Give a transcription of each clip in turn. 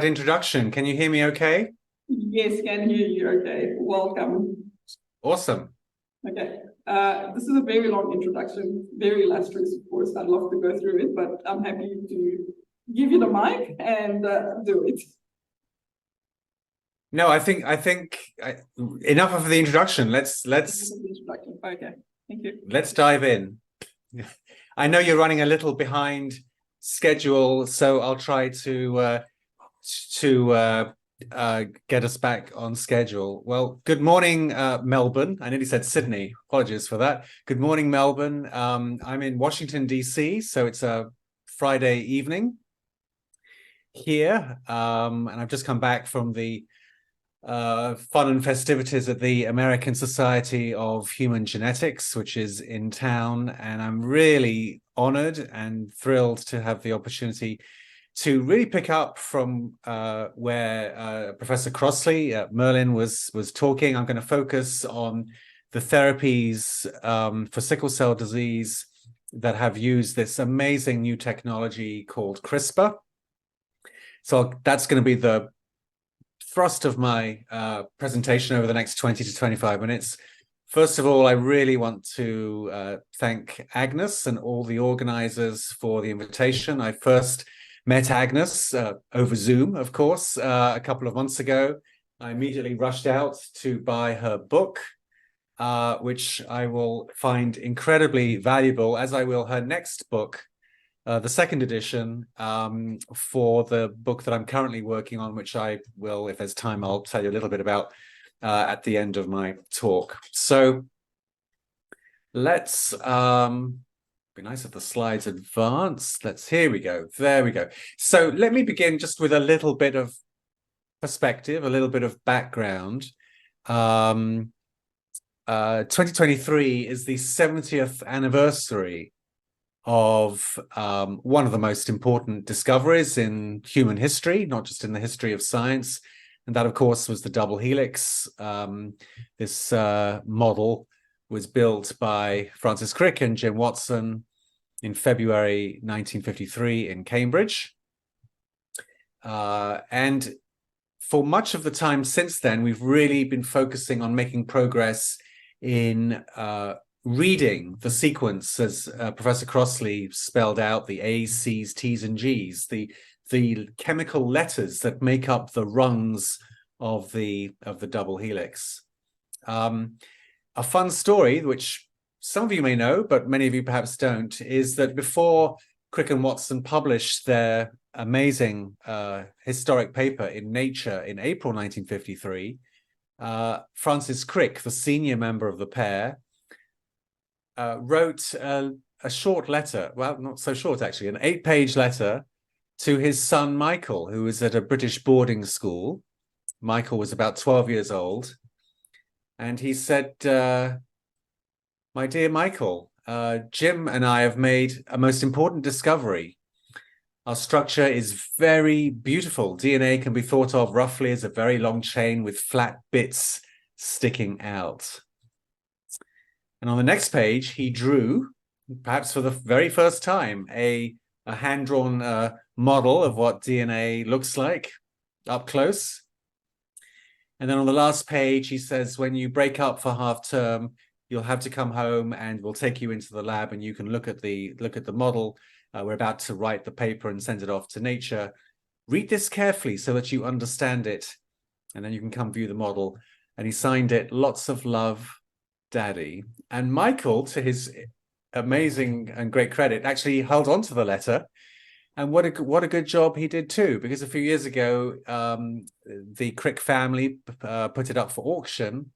Introduction. Can you hear me okay? Yes, can hear you. Okay, welcome. Awesome. Okay, this is a very long introduction, very illustrious, of course. I'd love to go through it, but I'm happy to give you the mic and do it. No, enough of the introduction. Okay, thank you. Let's dive in. I know you're running a little behind schedule, so I'll try to get us back on schedule. Well, good morning, Melbourne. I nearly said Sydney. Apologies for that. Good morning, Melbourne. I'm in Washington, D.C., so it's a Friday evening here, and I've just come back from the fun and festivities at the American Society of Human Genetics, which is in town, and I'm really honored and thrilled to have the opportunity to really pick up from where Professor Crossley Merlin was talking. I'm going to focus on the therapies for sickle cell disease that have used this amazing new technology called CRISPR. So that's going to be the thrust of my presentation over the next 20 to 25 minutes. First of all, I really want to thank Agnes and all the organizers for the invitation. I first met Agnes over Zoom, of course, a couple of months ago. I immediately rushed out to buy her book, which I will find incredibly valuable, as I will her next book, the second edition, for the book that I'm currently working on, which I will, if there's time, I'll tell you a little bit about at the end of my talk. So let's be nice if the slides advance. Here we go. There we go. So let me begin just with a little bit of perspective, a little bit of background. 2023 is the 70th anniversary of one of the most important discoveries in human history, not just in the history of science. And that, of course, was the double helix. This model was built by Francis Crick and Jim Watson in February 1953 in Cambridge. And for much of the time since then, we've really been focusing on making progress in reading the sequence, as Professor Crossley spelled out, the A's, C's, T's, and G's, the chemical letters that make up the rungs of the double helix. A fun story, which some of you may know, but many of you perhaps don't, is that before Crick and Watson published their amazing historic paper in Nature in April 1953, Francis Crick, the senior member of the pair, wrote a short letter, well, not so short actually, an 8-page letter to his son Michael, who was at a British boarding school. Michael was about 12 years old. And he said, my dear Michael, Jim and I have made a most important discovery. Our structure is very beautiful. DNA can be thought of roughly as a very long chain with flat bits sticking out. And on the next page, he drew, perhaps for the very first time, a hand-drawn model of what DNA looks like up close. And then on the last page, he says, when you break up for half term, you'll have to come home and we'll take you into the lab and you can look at the model. We're about to write the paper and send it off to Nature. Read this carefully so that you understand it. And then you can come view the model. And he signed it, lots of love, Daddy. And Michael, to his amazing and great credit, actually held on to the letter. And what a good job he did too, because a few years ago, the Crick family put it up for auction,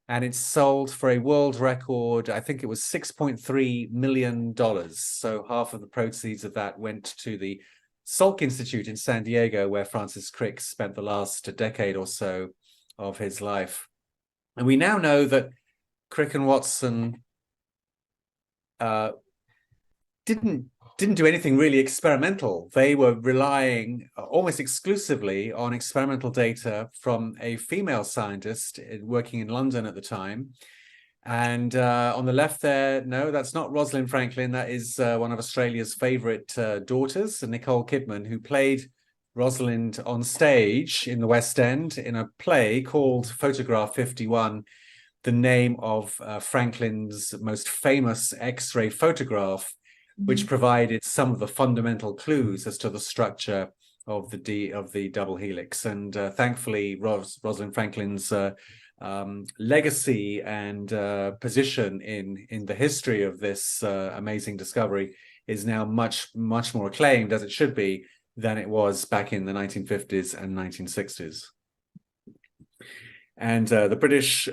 and it sold for a world record, I think it was $6.3 million. So half of the proceeds of that went to the Salk Institute in San Diego, where Francis Crick spent the last decade or so of his life. And we now know that Crick and Watson didn't do anything really experimental. They were relying almost exclusively on experimental data from a female scientist working in London at the time. And on the left there, no, that's not Rosalind Franklin. That is one of Australia's favorite daughters, Nicole Kidman, who played Rosalind on stage in the West End in a play called Photograph 51, the name of Franklin's most famous X-ray photograph, which provided some of the fundamental clues as to the structure of the double helix. And thankfully, Rosalind Franklin's legacy and position in the history of this amazing discovery is now much more acclaimed, as it should be, than it was back in the 1950s and 1960s. And the British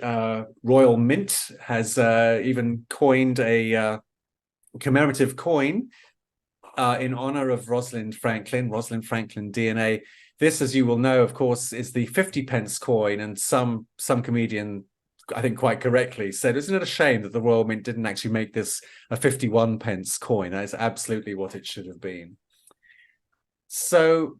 Royal Mint has even coined a commemorative coin in honor of Rosalind Franklin DNA. This, as you will know, of course, is the 50p coin, and some comedian, I think quite correctly, said, isn't it a shame that the Royal Mint didn't actually make this a 51p coin? That is absolutely what it should have been. So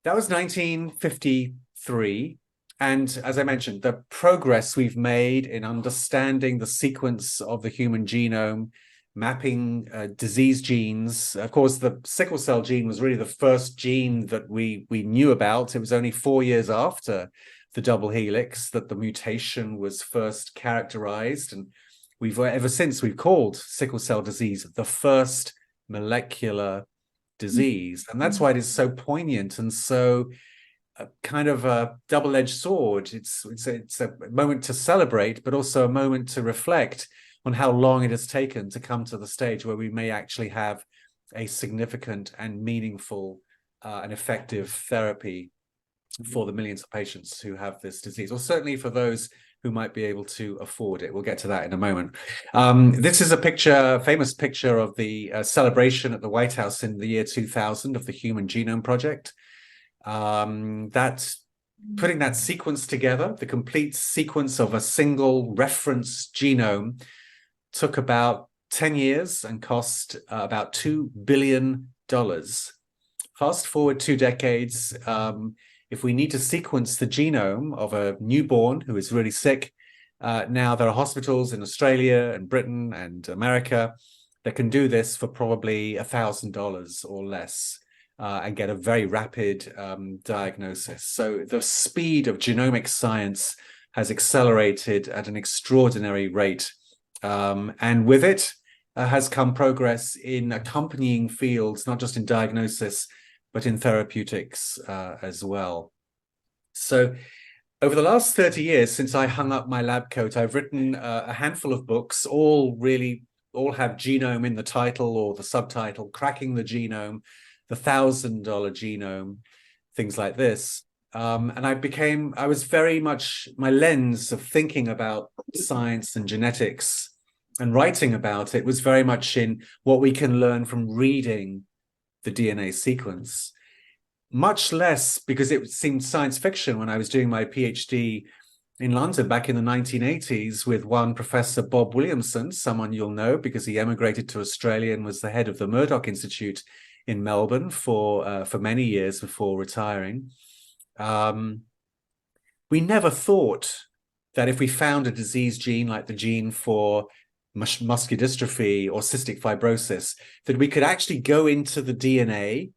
that was 1953. And as I mentioned, the progress we've made in understanding the sequence of the human genome, mapping disease genes. Of course, the sickle cell gene was really the first gene that we knew about. It was only 4 years after the double helix that the mutation was first characterized. And ever since we've called sickle cell disease the first molecular disease. And that's why it is so poignant and so kind of a double-edged sword. It's a moment to celebrate, but also a moment to reflect on how long it has taken to come to the stage where we may actually have a significant and meaningful and effective therapy for the millions of patients who have this disease, or certainly for those who might be able to afford it. We'll get to that in a moment. This is a famous picture of the celebration at the White House in the year 2000 of the Human Genome Project. Putting that sequence together, the complete sequence of a single reference genome, took about 10 years and cost about $2 billion. Fast forward 2 decades, if we need to sequence the genome of a newborn who is really sick, now there are hospitals in Australia and Britain and America that can do this for probably $1,000 or less and get a very rapid diagnosis. So the speed of genomic science has accelerated at an extraordinary rate. And with it has come progress in accompanying fields, not just in diagnosis, but in therapeutics as well. So over the last 30 years, since I hung up my lab coat, I've written a handful of books, all have genome in the title or the subtitle, Cracking the Genome, the $1,000 Genome, things like this. And I was very much, my lens of thinking about science and genetics and writing about it was very much in what we can learn from reading the DNA sequence. Much less because it seemed science fiction when I was doing my PhD in London back in the 1980s with one Professor Bob Williamson, someone you'll know because he emigrated to Australia and was the head of the Murdoch Institute in Melbourne for many years before retiring. We never thought that if we found a disease gene like the gene for muscular dystrophy or cystic fibrosis, that we could actually go into the DNA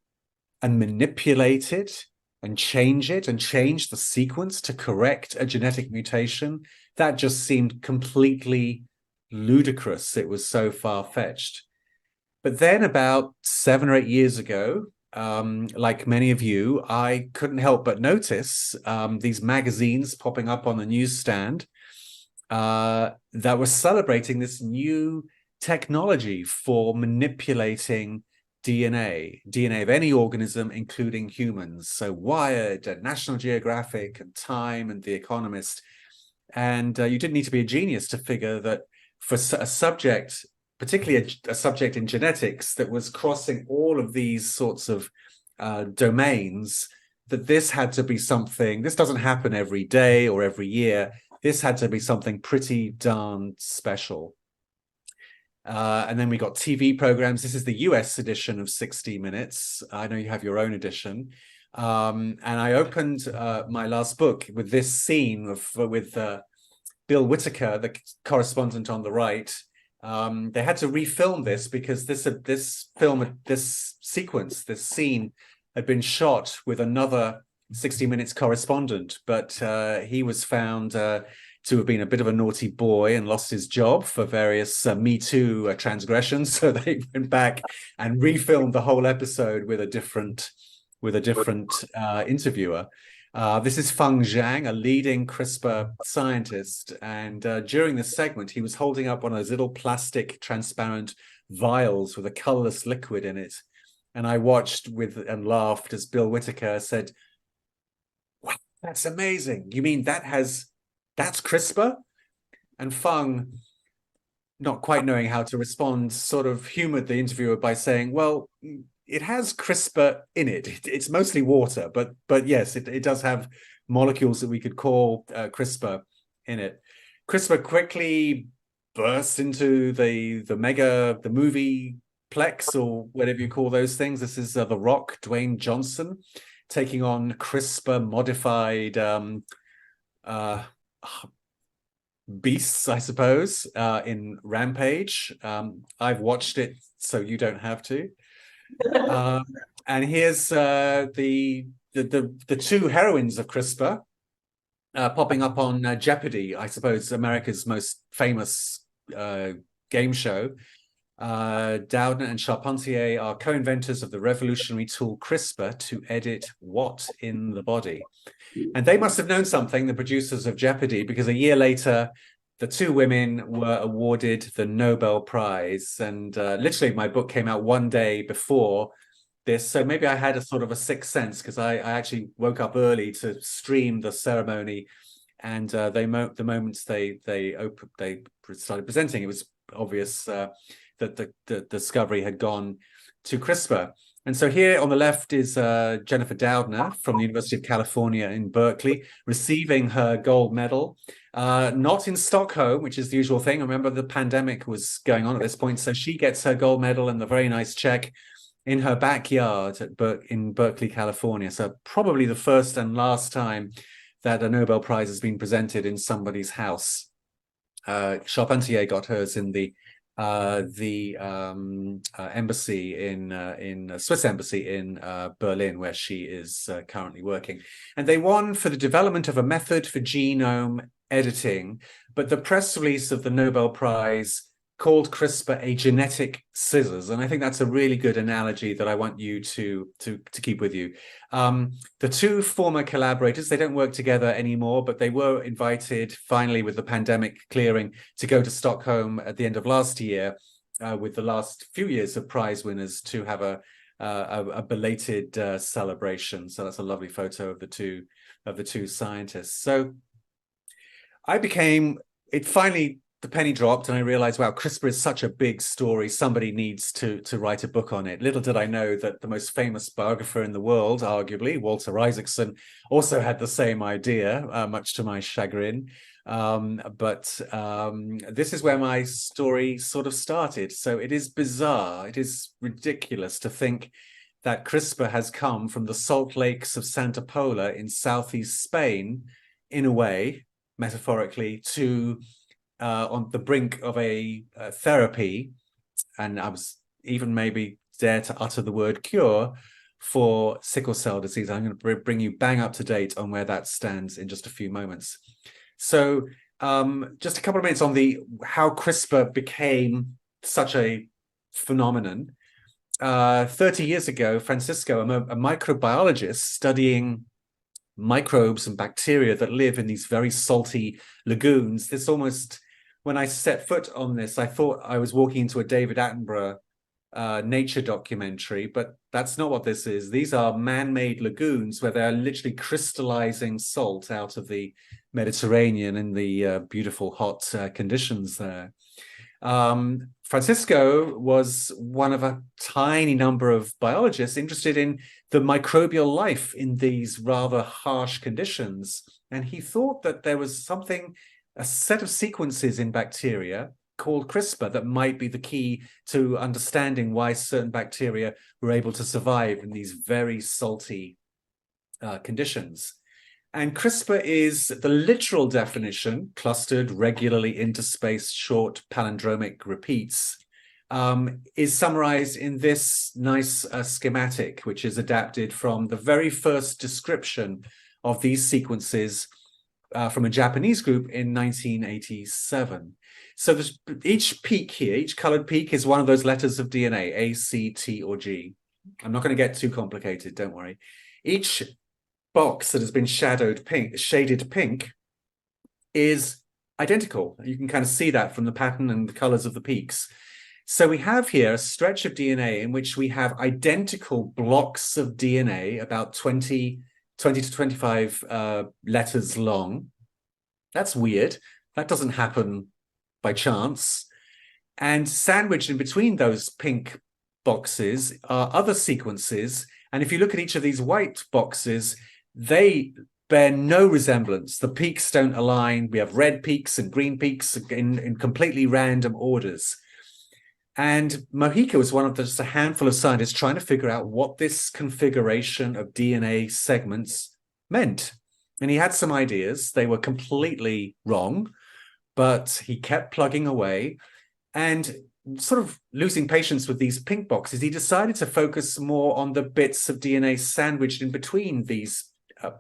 and manipulate it and change the sequence to correct a genetic mutation. That just seemed completely ludicrous. It was so far-fetched. But then about 7 or 8 years ago, like many of you, I couldn't help but notice these magazines popping up on the newsstand that were celebrating this new technology for manipulating DNA of any organism, including humans. So Wired and National Geographic and Time and The Economist. And you didn't need to be a genius to figure that for a subject, particularly a subject in genetics that was crossing all of these sorts of domains, that this had to be something, this doesn't happen every day or every year. This had to be something pretty darn special. And then we got TV programs. This is the US edition of 60 Minutes. I know you have your own edition. And I opened my last book with this scene with Bill Whitaker, the correspondent on the right. They had to refilm this because this sequence, this scene had been shot with another 60 Minutes correspondent, but he was found to have been a bit of a naughty boy and lost his job for various Me Too transgressions. So they went back and refilmed the whole episode with a different interviewer. This is Feng Zhang, a leading CRISPR scientist. And during this segment, he was holding up one of those little plastic transparent vials with a colorless liquid in it. And I watched and laughed as Bill Whitaker said, "Wow, that's amazing. You mean that's CRISPR?" And Feng, not quite knowing how to respond, sort of humored the interviewer by saying, "Well, it has CRISPR in it. It's mostly water, but yes, it does have molecules that we could call CRISPR in it." CRISPR quickly burst into the movie plex, or whatever you call those things. This is The Rock, Dwayne Johnson, taking on CRISPR modified beasts, I suppose, in Rampage. I've watched it, so you don't have to. And here's the two heroines of CRISPR popping up on Jeopardy, I suppose, America's most famous game show. Doudna and Charpentier are co-inventors of the revolutionary tool CRISPR to edit what in the body. And they must have known something, the producers of Jeopardy, because a year later, the two women were awarded the Nobel Prize. And literally, my book came out one day before this. So maybe I had a sort of a sixth sense, because I actually woke up early to stream the ceremony. And the moments they started presenting, it was obvious that the discovery had gone to CRISPR. And so here on the left is Jennifer Doudna from the University of California in Berkeley, receiving her gold medal, not in Stockholm, which is the usual thing. I remember the pandemic was going on at this point. So she gets her gold medal and the very nice check in her backyard in Berkeley, California. So probably the first and last time that a Nobel Prize has been presented in somebody's house. Charpentier got hers in the embassy in Swiss embassy in Berlin, where she is currently working. And they won for the development of a method for genome editing, but the press release of the Nobel Prize called CRISPR a genetic scissors. And I think that's a really good analogy that I want you to keep with you. The two former collaborators, they don't work together anymore, but they were invited finally with the pandemic clearing to go to Stockholm at the end of last year with the last few years of prize winners to have a belated celebration. So that's a lovely photo of the two scientists. So the penny dropped and I realized, wow, CRISPR is such a big story. Somebody needs to write a book on it. Little did I know that the most famous biographer in the world, arguably, Walter Isaacson, also had the same idea, much to my chagrin. But this is where my story sort of started. So it is bizarre. It is ridiculous to think that CRISPR has come from the salt lakes of Santa Pola in southeast Spain, in a way, metaphorically, to on the brink of a therapy, and I was even maybe dare to utter the word cure for sickle cell disease. I'm going to bring you bang up to date on where that stands in just a few moments. So just a couple of minutes on how CRISPR became such a phenomenon. 30 years ago, Francisco, a microbiologist studying microbes and bacteria that live in these very salty lagoons. This almost, when I set foot on this, I thought I was walking into a David Attenborough nature documentary, but that's not what this is. These are man-made lagoons where they're literally crystallizing salt out of the Mediterranean in the beautiful hot conditions there. Francisco was one of a tiny number of biologists interested in the microbial life in these rather harsh conditions. And he thought that there was a set of sequences in bacteria called CRISPR that might be the key to understanding why certain bacteria were able to survive in these very salty conditions. And CRISPR is the literal definition, clustered regularly interspaced short palindromic repeats is summarized in this nice schematic, which is adapted from the very first description of these sequences from a Japanese group in 1987. So there's each peak here, each colored peak is one of those letters of DNA, A, C, T, or G. I'm not going to get too complicated, don't worry. Each box that has been shaded pink is identical. You can kind of see that from the pattern and the colors of the peaks. So we have here a stretch of DNA in which we have identical blocks of DNA, about 20 to 25 letters long. That's weird. That doesn't happen by chance. And sandwiched in between those pink boxes are other sequences. And if you look at each of these white boxes, they bear no resemblance. The peaks don't align. We have red peaks and green peaks in completely random orders. And Mojica was one of just a handful of scientists trying to figure out what this configuration of DNA segments meant. And he had some ideas. They were completely wrong, but he kept plugging away. And sort of losing patience with these pink boxes, he decided to focus more on the bits of DNA sandwiched in between these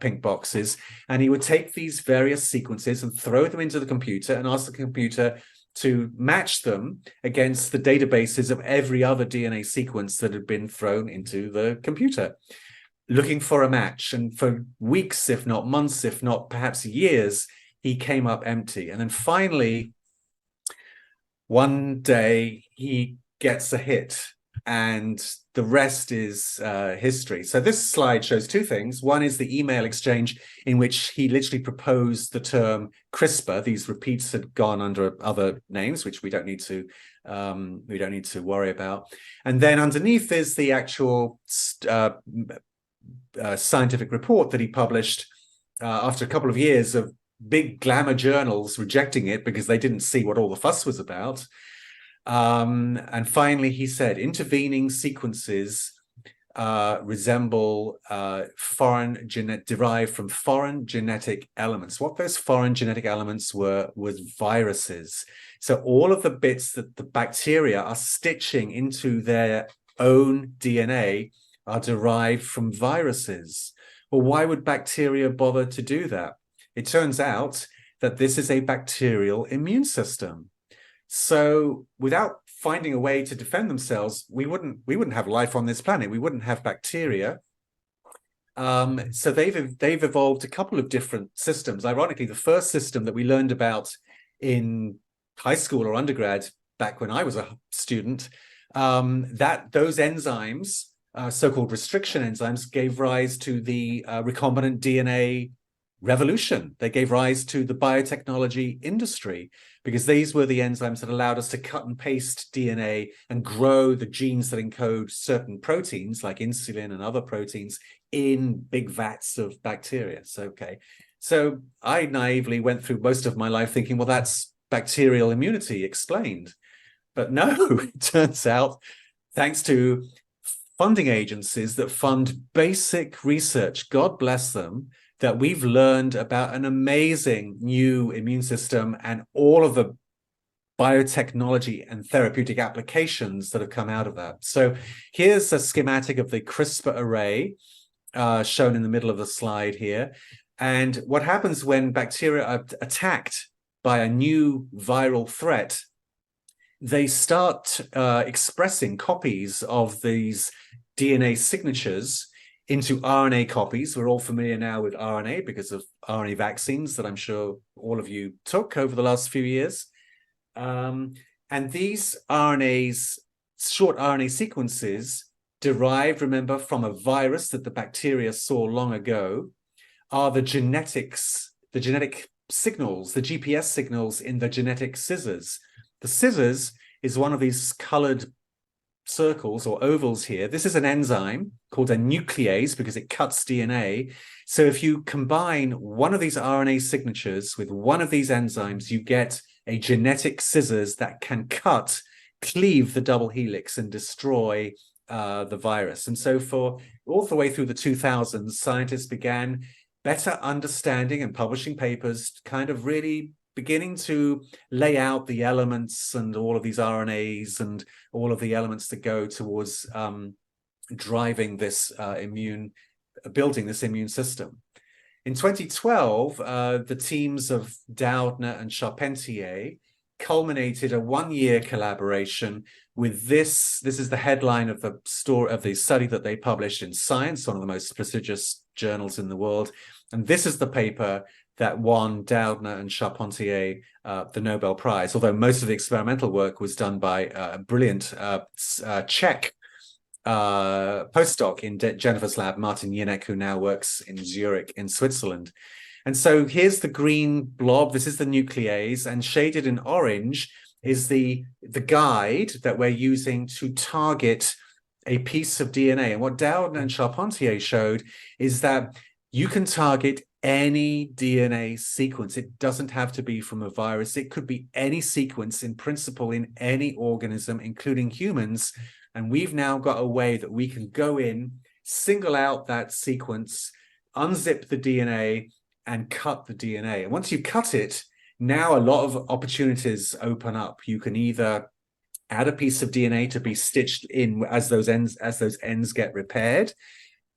pink boxes. And he would take these various sequences and throw them into the computer and ask the computer to match them against the databases of every other DNA sequence that had been thrown into the computer, looking for a match. And for weeks, if not months, if not perhaps years, he came up empty. And then finally, one day he gets a hit, and the rest is history. So this slide shows two things. One is the email exchange in which he literally proposed the term CRISPR. These repeats had gone under other names, which we don't need to worry about. And then underneath is the actual scientific report that he published after a couple of years of big glamour journals rejecting it because they didn't see what all the fuss was about. And finally, he said, intervening sequences resemble derived from foreign genetic elements. What those foreign genetic elements was viruses. So all of the bits that the bacteria are stitching into their own DNA are derived from viruses. Well, why would bacteria bother to do that? It turns out that this is a bacterial immune system. So without finding a way to defend themselves, we wouldn't have life on this planet. We wouldn't have bacteria. So they've evolved a couple of different systems. Ironically, the first system that we learned about in high school or undergrad back when I was a student, those enzymes, so-called restriction enzymes, gave rise to the recombinant DNA revolution. They gave rise to the biotechnology industry because these were the enzymes that allowed us to cut and paste DNA and grow the genes that encode certain proteins like insulin and other proteins in big vats of bacteria. So I naively went through most of my life thinking, well, that's bacterial immunity explained. But no, it turns out, thanks to funding agencies that fund basic research, God bless them, that we've learned about an amazing new immune system and all of the biotechnology and therapeutic applications that have come out of that. So here's a schematic of the CRISPR array shown in the middle of the slide here. And what happens when bacteria are attacked by a new viral threat, they start expressing copies of these DNA signatures into RNA copies. We're all familiar now with RNA because of RNA vaccines that I'm sure all of you took over the last few years. And these RNAs, short RNA sequences, derived, remember, from a virus that the bacteria saw long ago, are the genetic signals, the GPS signals in the genetic scissors. The scissors is one of these colored circles or ovals here. This is an enzyme called a nuclease because it cuts DNA. So if you combine one of these RNA signatures with one of these enzymes, you get a genetic scissors that can cleave the double helix and destroy the virus. And so for all the way through the 2000s, scientists began better understanding and publishing papers, kind of really beginning to lay out the elements and all of these RNAs and all of the elements that go towards driving this building this immune system. In 2012, the teams of Doudna and Charpentier culminated a one-year collaboration with this. This is the headline of the study that they published in Science, one of the most prestigious journals in the world. And this is the paper that won Doudna and Charpentier the Nobel Prize, although most of the experimental work was done by a brilliant Czech postdoc in Jennifer's lab, Martin Jinek, who now works in Zurich in Switzerland. And so here's the green blob. This is the nuclease, and shaded in orange is the guide that we're using to target a piece of DNA. And what Doudna and Charpentier showed is that you can target any DNA sequence. It doesn't have to be from a virus. It could be any sequence in principle in any organism, including humans. And we've now got a way that we can go in, single out that sequence, unzip the DNA, and cut the DNA. And once you cut it, now a lot of opportunities open up. You can either add a piece of DNA to be stitched in as those ends get repaired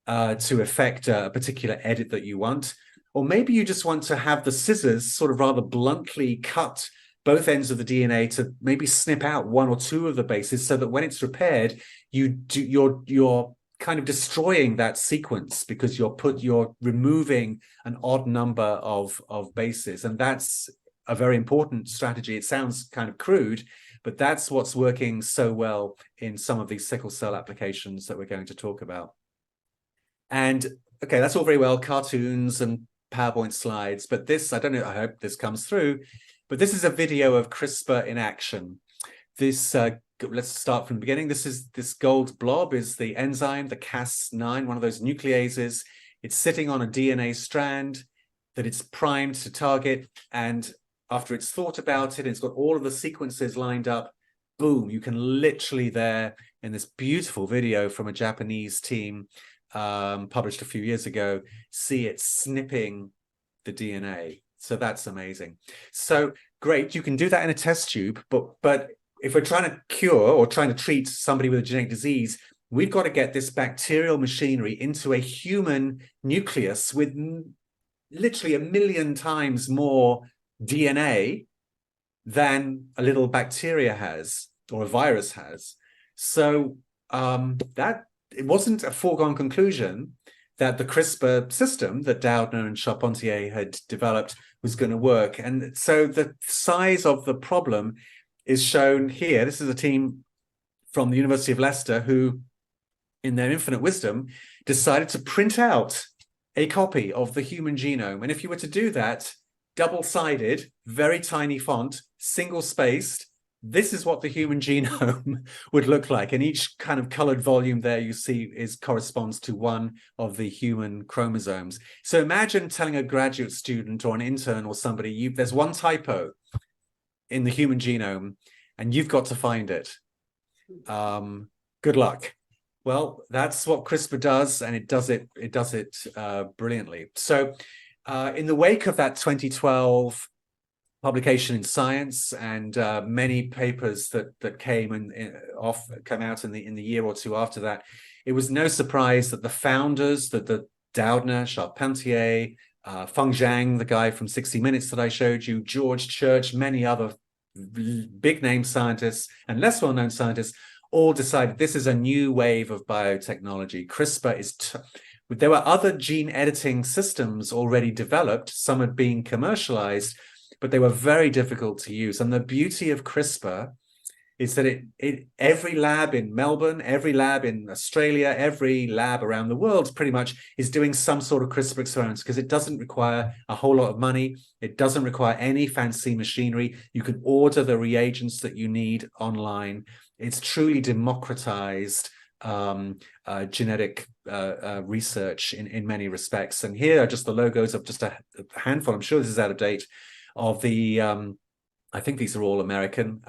to effect a particular edit that you want. Or maybe you just want to have the scissors sort of rather bluntly cut both ends of the DNA to maybe snip out one or two of the bases so that when it's repaired, you're kind of destroying that sequence because you're removing an odd number of bases. And that's a very important strategy. It sounds kind of crude, but that's what's working so well in some of these sickle cell applications that we're going to talk about. And okay, that's all very well, cartoons and PowerPoint slides, but this, I don't know, I hope this comes through, but this is a video of CRISPR in action. This, let's start from the beginning. This gold blob is the enzyme, the Cas9, one of those nucleases. It's sitting on a DNA strand that it's primed to target. And after it's thought about it, it's got all of the sequences lined up, boom, you can literally there in this beautiful video from a Japanese team published a few years ago, see it snipping the DNA. So that's amazing. So great, you can do that in a test tube, but if we're trying to cure or trying to treat somebody with a genetic disease, we've got to get this bacterial machinery into a human nucleus with literally 1 million times more DNA than a little bacteria has or a virus has. So that it wasn't a foregone conclusion that the CRISPR system that Doudna and Charpentier had developed was going to work. And so the size of the problem is shown here. This is a team from the University of Leicester who, in their infinite wisdom, decided to print out a copy of the human genome. And if you were to do that, double-sided, very tiny font, single-spaced, this is what the human genome would look like. And each kind of colored volume there you see corresponds to one of the human chromosomes. So imagine telling a graduate student or an intern or somebody, there's one typo in the human genome and you've got to find it. Good luck. Well, that's what CRISPR does, and it does it brilliantly. So in the wake of that 2012 publication in Science and many papers that came out in the year or two after that, it was no surprise that the founders, that the Doudna, Charpentier, Feng Zhang, the guy from 60 Minutes that I showed you, George Church, many other big name scientists and less well-known scientists all decided this is a new wave of biotechnology. CRISPR is there were other gene editing systems already developed, some had been commercialized, but they were very difficult to use. And the beauty of CRISPR is that every lab in Melbourne, every lab in Australia, every lab around the world pretty much is doing some sort of CRISPR experiments because it doesn't require a whole lot of money. It doesn't require any fancy machinery. You can order the reagents that you need online. It's truly democratized genetic research in many respects. And here are just the logos of just a handful, I'm sure this is out of date, of the, I think these are all American,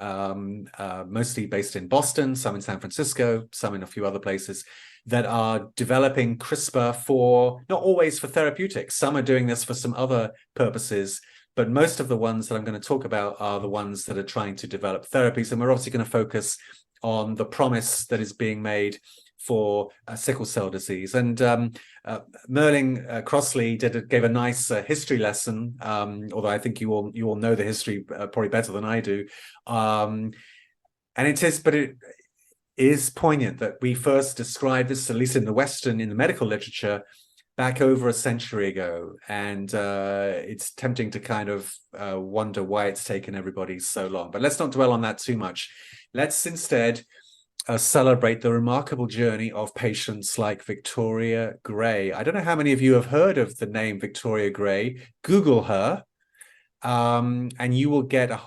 mostly based in Boston, some in San Francisco, some in a few other places, that are developing CRISPR for, not always for therapeutics. Some are doing this for some other purposes, but most of the ones that I'm going to talk about are the ones that are trying to develop therapies. And we're obviously going to focus on the promise that is being made for sickle cell disease. And Merlin Crossley gave a nice history lesson, although I think you all know the history probably better than I do. And it is poignant that we first described this, at least in the medical literature, back over a century ago. And it's tempting to kind of wonder why it's taken everybody so long. But let's not dwell on that too much. Let's instead celebrate the remarkable journey of patients like Victoria Gray. I don't know how many of you have heard of the name Victoria Gray. Google her, and you will get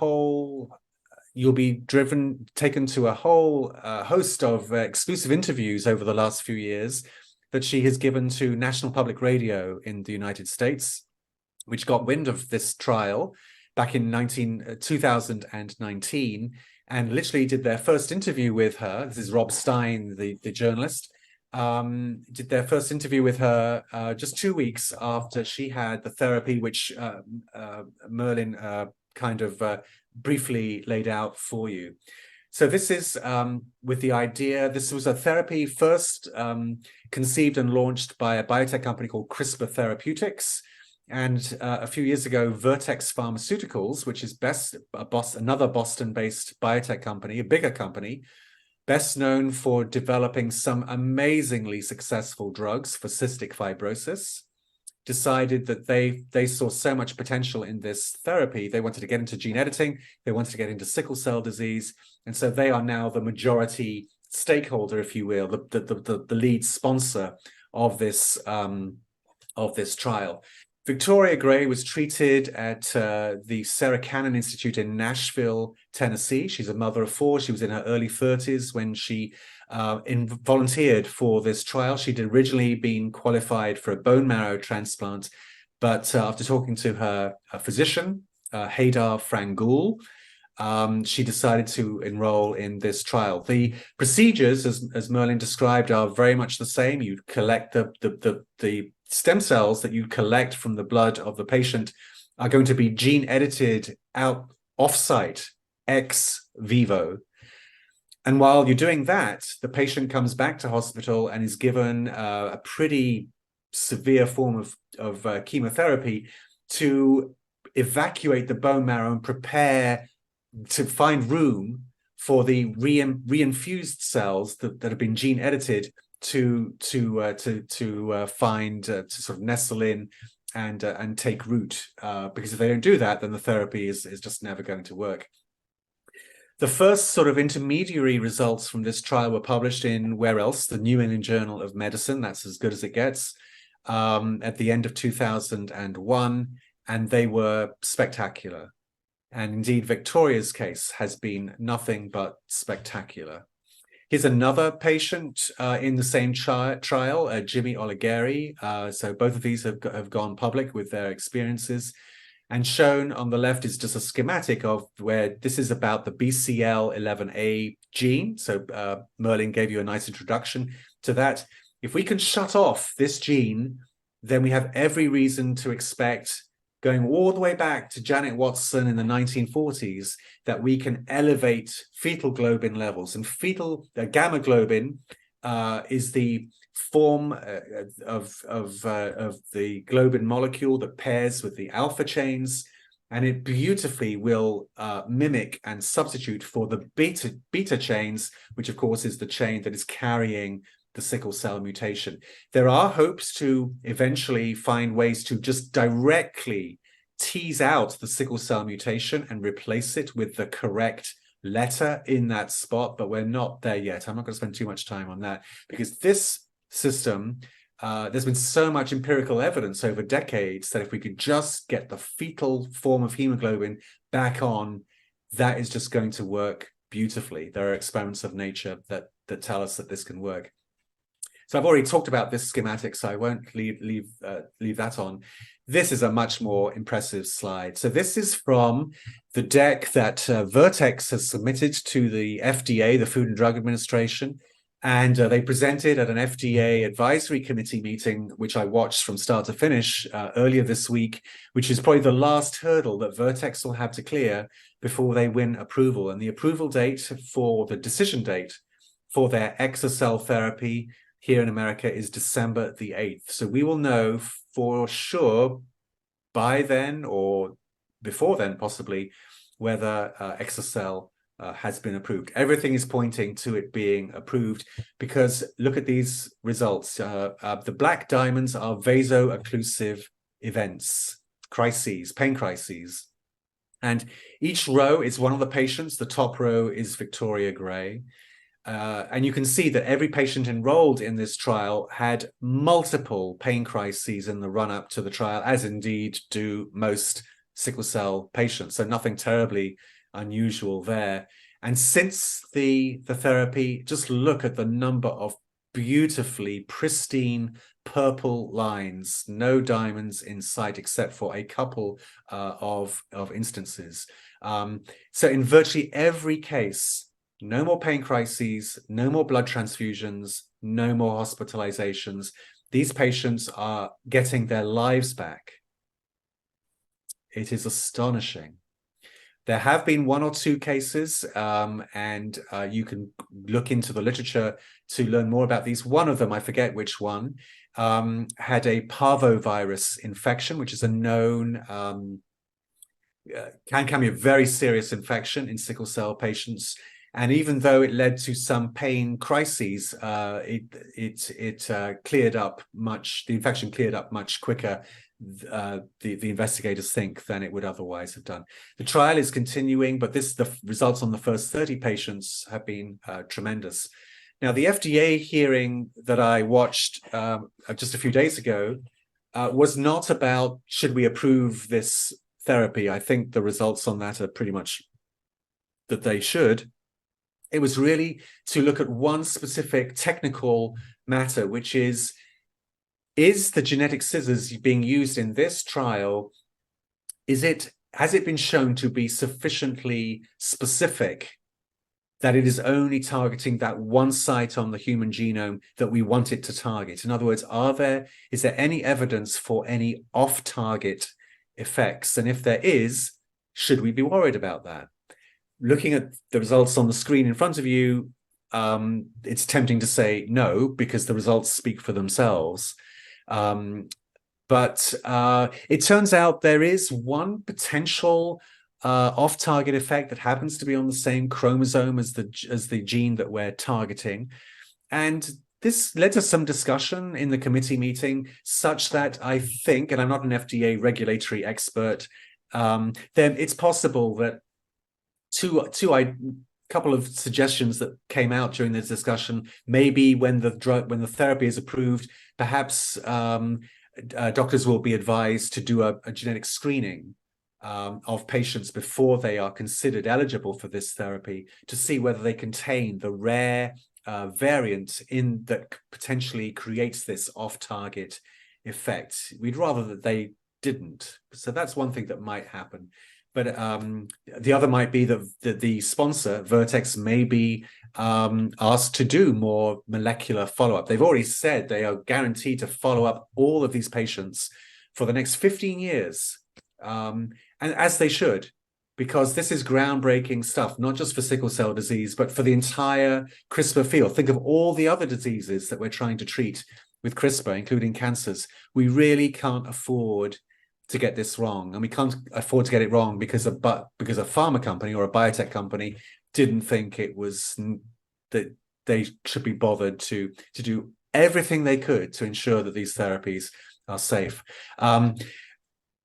you'll be taken to a whole host of exclusive interviews over the last few years that she has given to National Public Radio in the United States, which got wind of this trial back in 2019, and literally did their first interview with her. This is Rob Stein, the journalist, did their first interview with her just 2 weeks after she had the therapy, which Merlin kind of briefly laid out for you. So this is with the idea, this was a therapy first conceived and launched by a biotech company called CRISPR Therapeutics. And a few years ago, Vertex Pharmaceuticals, which is another Boston-based biotech company, a bigger company, best known for developing some amazingly successful drugs for cystic fibrosis, decided that they saw so much potential in this therapy. They wanted to get into gene editing. They wanted to get into sickle cell disease. And so they are now the majority stakeholder, if you will, the lead sponsor of this trial. Victoria Gray was treated at the Sarah Cannon Institute in Nashville, Tennessee. She's a mother of 4. She was in her early 30s when she volunteered for this trial. She'd originally been qualified for a bone marrow transplant, but after talking to her physician, Haydar Frangul, she decided to enroll in this trial. The procedures, as Merlin described, are very much the same. You collect the stem cells that you collect from the blood of the patient are going to be gene edited off-site, ex vivo. And while you're doing that, the patient comes back to hospital and is given a pretty severe form of chemotherapy to evacuate the bone marrow and prepare to find room for the reinfused cells that have been gene edited to sort of nestle in and take root. Because if they don't do that, then the therapy is just never going to work. The first sort of intermediary results from this trial were published in, where else? The New England Journal of Medicine. That's as good as it gets, at the end of 2001, and they were spectacular. And indeed, Victoria's case has been nothing but spectacular. Here's another patient in the same trial, Jimmy Oligari. So both of these have gone public with their experiences. And shown on the left is just a schematic of where this is about the BCL11A gene. So Merlin gave you a nice introduction to that. If we can shut off this gene, then we have every reason to expect, going all the way back to Janet Watson in the 1940s, that we can elevate fetal globin levels. And fetal gamma globin is the form of the globin molecule that pairs with the alpha chains, and it beautifully will mimic and substitute for the beta chains, which of course is the chain that is carrying the sickle cell mutation. There are hopes to eventually find ways to just directly tease out the sickle cell mutation and replace it with the correct letter in that spot, but we're not there yet. I'm not going to spend too much time on that, because this system, there's been so much empirical evidence over decades that if we could just get the fetal form of hemoglobin back on, that is just going to work beautifully. There are experiments of nature that tell us that this can work. So I've already talked about this schematic, so I won't leave that on. This is a much more impressive slide. So this is from the deck that Vertex has submitted to the FDA, the Food and Drug Administration, And they presented at an FDA advisory committee meeting, which I watched from start to finish earlier this week, which is probably the last hurdle that Vertex will have to clear before they win approval. And the approval date for the decision date for their exa-cel therapy here in America is December the 8th. So we will know for sure by then or before then, possibly, whether exa-cel has been approved. Everything is pointing to it being approved because look at these results. The black diamonds are vaso-occlusive events, crises, pain crises. And each row is one of the patients. The top row is Victoria Gray. And you can see that every patient enrolled in this trial had multiple pain crises in the run-up to the trial, as indeed do most sickle cell patients. So nothing terribly unusual there. And since the therapy, just look at the number of beautifully pristine purple lines, no diamonds in sight except for a couple of instances. So in virtually every case, no more pain crises, no more blood transfusions, no more hospitalizations. These patients are getting their lives back. It is astonishing. There have been one or two cases, and you can look into the literature to learn more about these. One of them, I forget which one, had a parvovirus infection, which is a known, can be a very serious infection in sickle cell patients. And even though it led to some pain crises, it cleared up much, the infection cleared up much quicker, the investigators think, than it would otherwise have done. The trial is continuing, but the results on the first 30 patients have been tremendous. Now, the FDA hearing that I watched just a few days ago was not about should we approve this therapy. I think the results on that are pretty much that they should. It was really to look at one specific technical matter, which is the genetic scissors being used in this trial, has it been shown to be sufficiently specific that it is only targeting that one site on the human genome that we want it to target? In other words, is there any evidence for any off-target effects? And if there is, should we be worried about that? Looking at the results on the screen in front of you, it's tempting to say no, because the results speak for themselves. But it turns out there is one potential off-target effect that happens to be on the same chromosome as the gene that we're targeting. And this led to some discussion in the committee meeting, such that I think, and I'm not an FDA regulatory expert, then it's possible that a couple of suggestions that came out during this discussion, maybe when the therapy is approved, perhaps doctors will be advised to do a genetic screening of patients before they are considered eligible for this therapy, to see whether they contain the rare variant that potentially creates this off-target effect. We'd rather that they didn't. So that's one thing that might happen. But the other might be that the sponsor, Vertex, may be asked to do more molecular follow-up. They've already said they are guaranteed to follow up all of these patients for the next 15 years. And as they should, because this is groundbreaking stuff, not just for sickle cell disease, but for the entire CRISPR field. Think of all the other diseases that we're trying to treat with CRISPR, including cancers. We really can't afford to get this wrong, and we can't afford to get it wrong because a pharma company or a biotech company didn't think it was that they should be bothered to do everything they could to ensure that these therapies are safe.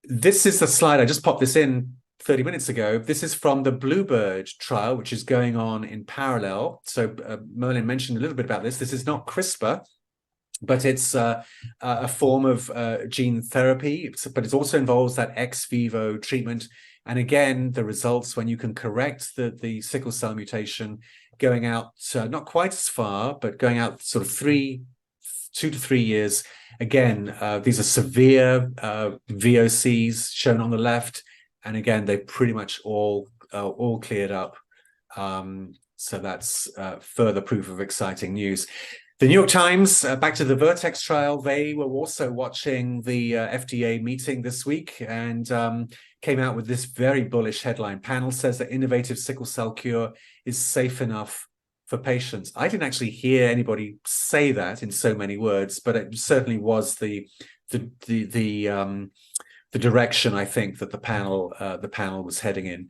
This is the slide. I just popped this in 30 minutes ago. This is from the Bluebird trial, which is going on in parallel. So Merlin mentioned a little bit about this. This is not CRISPR, but it's a form of gene therapy, but it also involves that ex vivo treatment. And again, the results, when you can correct the sickle cell mutation, going out not quite as far, but going out sort of 2 to 3 years. Again, these are severe VOCs shown on the left. And again, they pretty much all cleared up. So that's further proof of exciting news. The New York Times, back to the Vertex trial, they were also watching the FDA meeting this week and came out with this very bullish headline. Panel says that innovative sickle cell cure is safe enough for patients. I didn't actually hear anybody say that in so many words, but it certainly was the direction I think that the panel was heading in.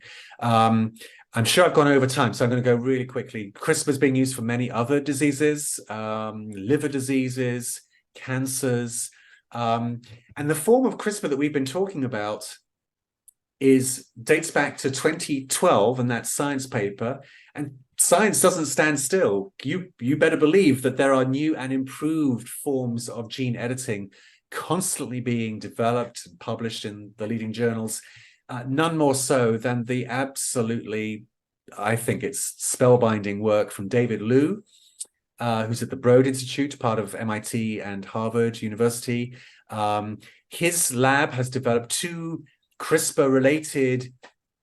I'm sure I've gone over time, so I'm going to go really quickly. CRISPR is being used for many other diseases, liver diseases, cancers, and the form of CRISPR that we've been talking about dates back to 2012 and that Science paper, and science doesn't stand still. You better believe that there are new and improved forms of gene editing constantly being developed and published in the leading journals. None more so than the absolutely, I think it's spellbinding work from David Liu, who's at the Broad Institute, part of MIT and Harvard University. His lab has developed two CRISPR-related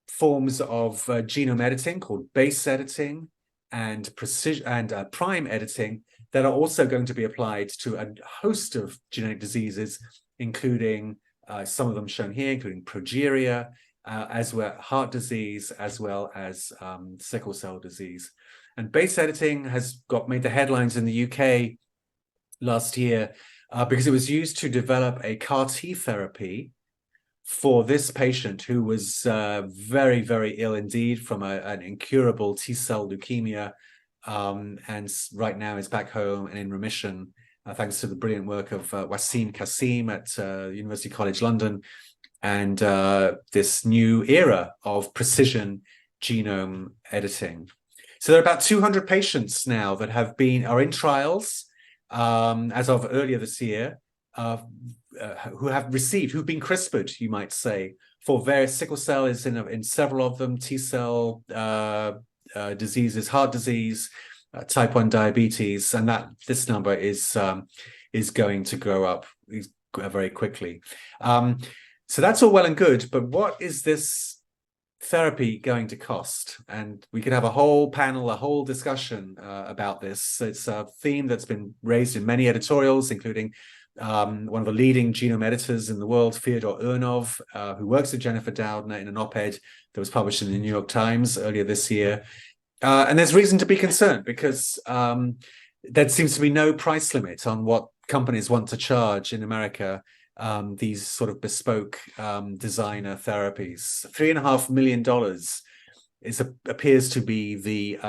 forms of genome editing called base editing and precision and prime editing that are also going to be applied to a host of genetic diseases, including some of them shown here, including progeria, as well heart disease, as well as sickle cell disease. And base editing has made the headlines in the UK last year because it was used to develop a CAR T therapy for this patient who was very, very ill indeed from an incurable T-cell leukemia, and right now is back home and in remission, thanks to the brilliant work of Wasim Kasim at University College London, and this new era of precision genome editing. So there are about 200 patients now that are in trials as of earlier this year, who've been CRISPRed, you might say, for various sickle cell is in several of them, T-cell diseases, heart disease, type 1 diabetes, and this number is going to grow up very quickly. So that's all well and good, but what is this therapy going to cost? And we could have a whole panel, a whole discussion about this. It's a theme that's been raised in many editorials, including one of the leading genome editors in the world, Fyodor Urnov, who works with Jennifer Doudna in an op-ed that was published in the New York Times earlier this year. And there's reason to be concerned because there seems to be no price limit on what companies want to charge in America, these sort of bespoke designer therapies. $3.5 million appears to be the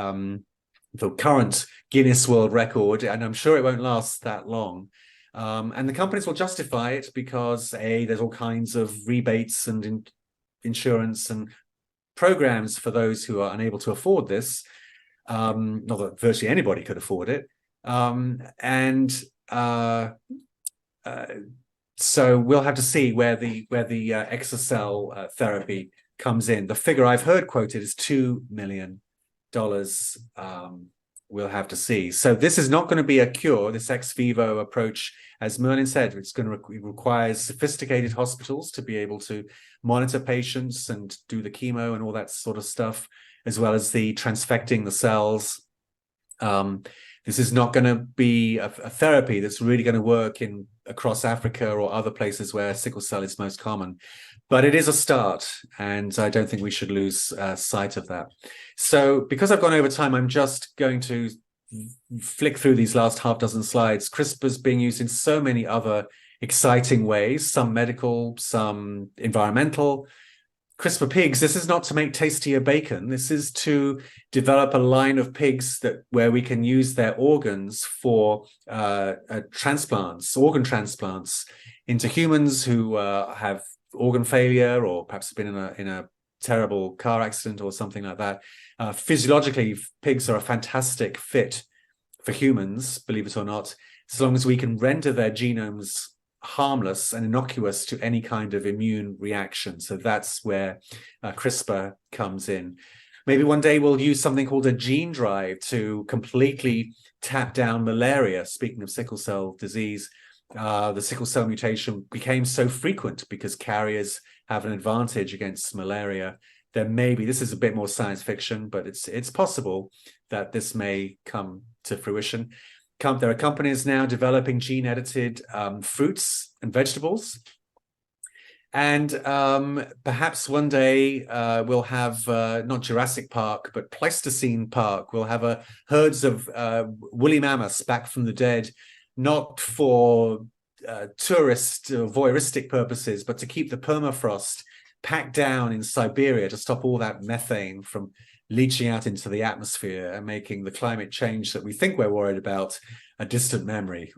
current Guinness World Record, and I'm sure it won't last that long. And the companies will justify it because there's all kinds of rebates and insurance and programs for those who are unable to afford this. Not that virtually anybody could afford it. So we'll have to see where the exocell therapy comes in. The figure I've heard quoted is $2 million. We'll have to see. So this is not going to be a cure, this ex vivo approach. As Merlin said, it's going to require sophisticated hospitals to be able to monitor patients and do the chemo and all that sort of stuff, as well as the transfecting the cells. This is not going to be a therapy that's really going to work across Africa or other places where sickle cell is most common. But it is a start, and I don't think we should lose sight of that. So because I've gone over time, I'm just going to flick through these last half dozen slides. CRISPR is being used in so many other exciting ways, some medical, some environmental. CRISPR pigs, this is not to make tastier bacon. This is to develop a line of pigs where we can use their organs for transplants, organ transplants into humans who have organ failure or perhaps have been in a terrible car accident or something like that. Physiologically, pigs are a fantastic fit for humans, believe it or not, as long as we can render their genomes harmless and innocuous to any kind of immune reaction. So that's where CRISPR comes in. Maybe one day we'll use something called a gene drive to completely tap down malaria. Speaking of sickle cell disease, the sickle cell mutation became so frequent because carriers have an advantage against malaria there may be, this is a bit more science fiction, but it's possible that this may come to fruition. There are companies now developing gene-edited fruits and vegetables. And perhaps one day we'll have not Jurassic Park, but Pleistocene Park. We'll have herds of woolly mammoths back from the dead, not for tourist voyeuristic purposes, but to keep the permafrost packed down in Siberia to stop all that methane from leaching out into the atmosphere and making the climate change that we think we're worried about a distant memory.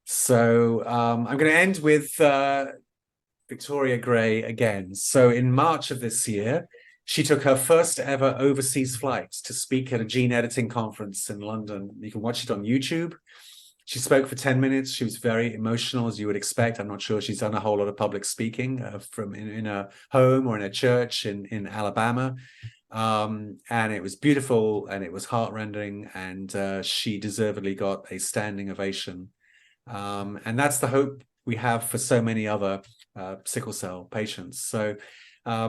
So I'm going to end with Victoria Gray again. So in March of this year, she took her first ever overseas flight to speak at a gene editing conference in London. You can watch it on YouTube. She spoke for 10 minutes. She was very emotional, as you would expect. I'm not sure she's done a whole lot of public speaking from in a home or in a church in Alabama. And it was beautiful and it was heart-rending, and she deservedly got a standing ovation. And that's the hope we have for so many other sickle cell patients. So I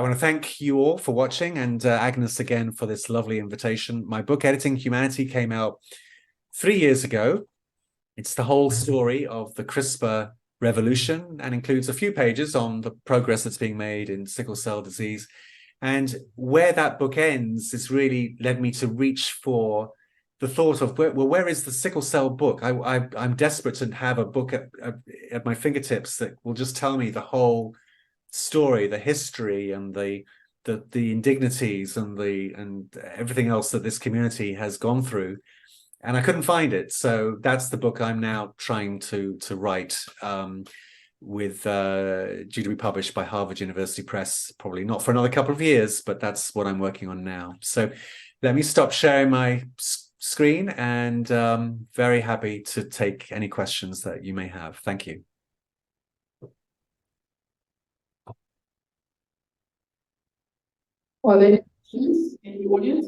want to thank you all for watching, and Agnes again for this lovely invitation. My book, Editing Humanity, came out 3 years ago. It's the whole story of the CRISPR revolution and includes a few pages on the progress that's being made in sickle cell disease. And where that book ends, this really led me to reach for the thought of, where is the sickle cell book? I'm desperate to have a book at my fingertips that will just tell me the whole story, the history, and the indignities and everything else that this community has gone through. And I couldn't find it. So that's the book I'm now trying to write, with due to be published by Harvard University Press, probably not for another couple of years, but that's what I'm working on now. So let me stop sharing my screen, and very happy to take any questions that you may have. Thank you. Are there questions in the audience?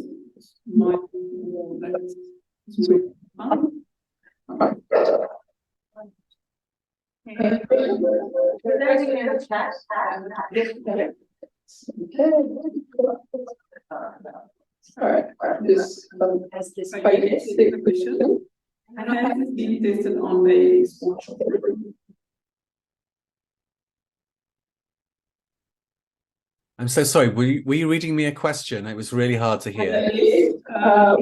Might all right. This has this question. And has this been tested on the sports children? I'm so sorry. Were you reading me a question? It was really hard to hear. We have a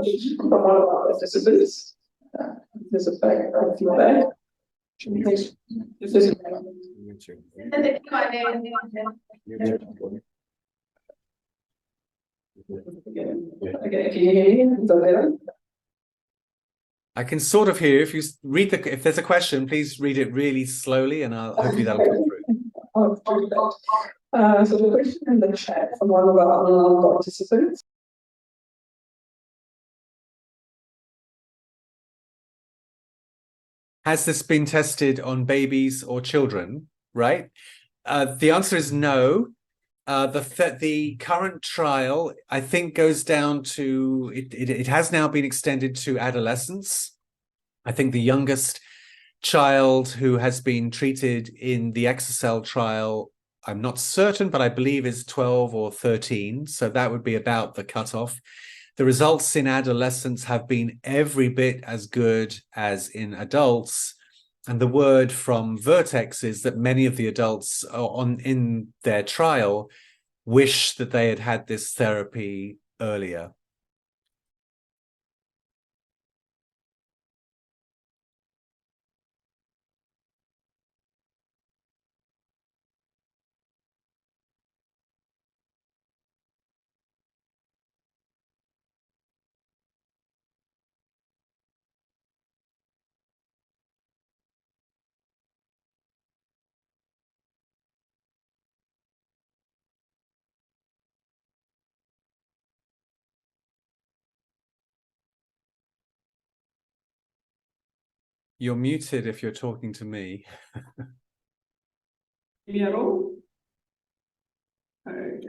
question from one of our participants. There's a fact of feedback. Okay, can you hear me? Is that better? I can sort of hear. If you read if there's a question, please read it really slowly, and hopefully that'll come through. So the question in the chat from one of our online participants. Has this been tested on babies or children? Right. The answer is no. The current trial, I think, goes down to it has now been extended to adolescents. I think the youngest child who has been treated in the exa-cel trial, I'm not certain, but I believe is 12 or 13. So that would be about the cutoff. The results in adolescents have been every bit as good as in adults. And the word from Vertex is that many of the adults in their trial wish that they had had this therapy earlier. You're muted if you're talking to me. Me at all? Okay.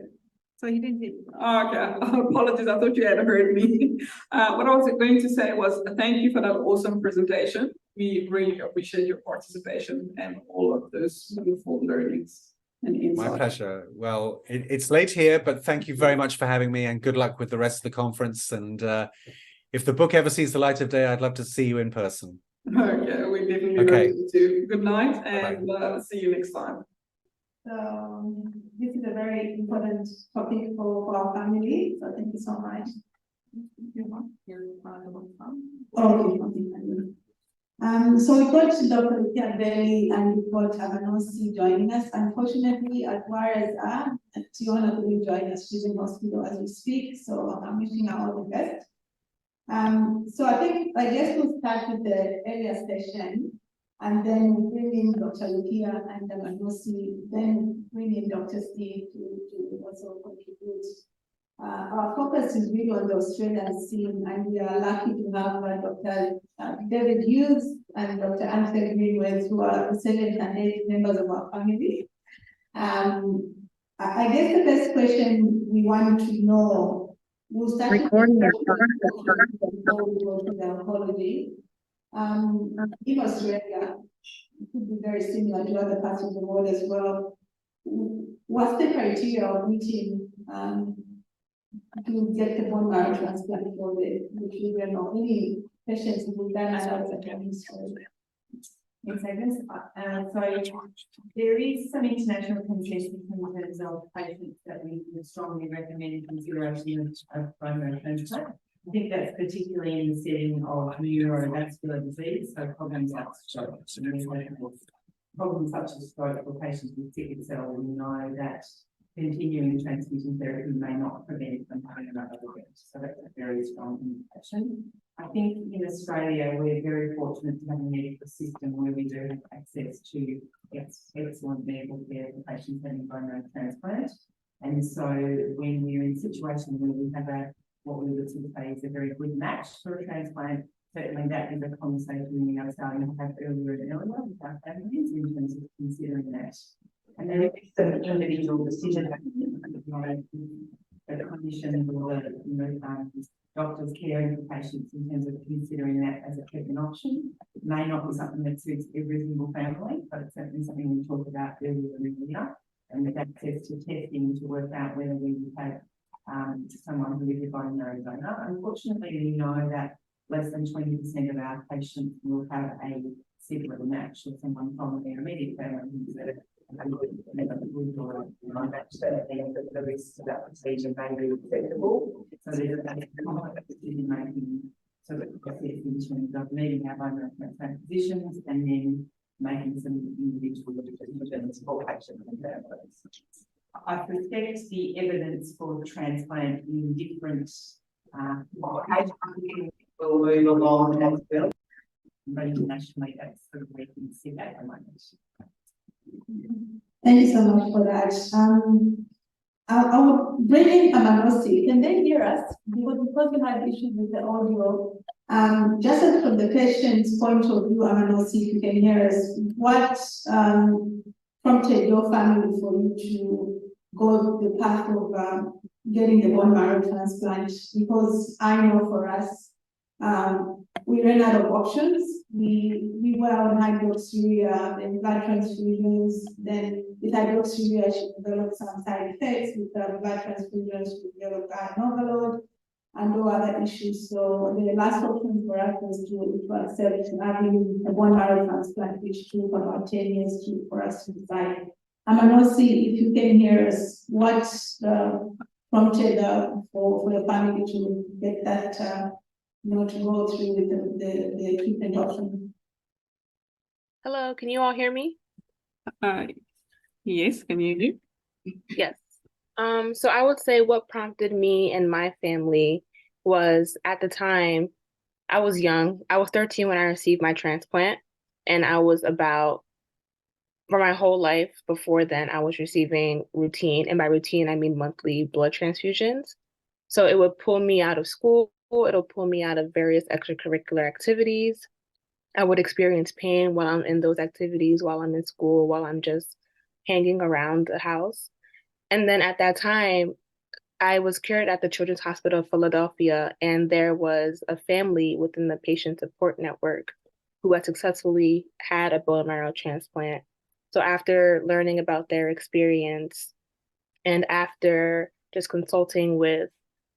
So you didn't hear. Okay, apologies. I thought you had heard me. What I was going to say was thank you for that awesome presentation. we really appreciate your participation and all of those wonderful learnings and insights. My pleasure. Well, it's late here, but thank you very much for having me, and good luck with the rest of the conference. And if the book ever sees the light of day, I'd love to see you in person. Okay, we definitely Okay. hope to. Good night, and see you next time. This is a very important topic for our family, so thank you so much. So we got Dr. Lucia Belli and we got Abanosi joining us. Unfortunately, Adwara's Tiona couldn't join us. She's in hospital as we speak, so I'm wishing her all the best. So I guess we'll start with the earlier session, and then we'll bring in Dr. Lucia and Abanosi, then bring in Dr. Steve to also contribute. Our focus is really on the Australian scene, and we are lucky to have Dr. David Hughes and Dr. Anthony Greenway, who are 7 and 8 members of our family. I guess the first question we want to know, we'll start with the oncology. In Australia, it could be very similar to other parts of the world as well. What's the criteria of meeting to get the bone marrow transplant for the children or any patients who've done adults at home? Yes, I guess, so there is some international consensus in terms of patients that we would strongly recommend consideration of bone marrow transplant. I think that's particularly in the setting of neurovascular disease, so problems such as stroke for patients with sickle cell. We know that continuing transfusion therapy may not prevent from having another event. So that's a very strong indication. I think in Australia, we're very fortunate to have a medical system where we do have access to excellent medical care for patients having bone marrow transplant. And so when we're in a situation where we have what we would say is a very good match for a transplant, certainly that is a conversation we are starting to have earlier and earlier with our families in terms of considering that. And there is some individual decision making, the clinician or the doctors caring for patients in terms of considering that as a treatment option. It may not be something that suits every single family, but it's certainly something we talk about earlier and earlier, and with access to testing to work out whether we would have someone who is a bone marrow donor. Unfortunately, we know that less than 20% of our patients will have a sibling match or someone from their immediate family who's a the risks of that procedure may be acceptable. So there's a decision making sort of process in terms of meeting our bone marrow transplant physicians and then making some individual decisions for patients and families. I suspect the evidence for transplant in different will move along as well. But internationally, that's sort of where we sit at the moment. Thank you so much for that. I will bring in Amanosi. Can they hear us? Because we had issues with the audio. Just from the patient's point of view, Amanosi, if you can hear us, what prompted your family for you to go the path of getting the bone marrow transplant? Because I know for us, we ran out of options. We were on hydroxyurea, then blood transfusions, then with hydroxyurea she developed some side effects, with the blood transfusions she developed iron overload and no other issues. So the last option for us was to accept having a bone marrow transplant, which took about 10 years for us to decide. Amanosi, if you can hear us, what prompted for the family to get that to go through with the treatment option? Hello, can you all hear me? Yes, can you hear? Yes. So I would say what prompted me and my family was, at the time, I was young. I was 13 when I received my transplant, and I was for my whole life before then, I was receiving routine, and by routine, I mean monthly blood transfusions. So it would pull me out of school. It'll pull me out of various extracurricular activities. I would experience pain while I'm in those activities, while I'm in school, while I'm just hanging around the house. And then at that time, I was cured at the Children's Hospital of Philadelphia, and there was a family within the patient support network who had successfully had a bone marrow transplant. So after learning about their experience and after just consulting with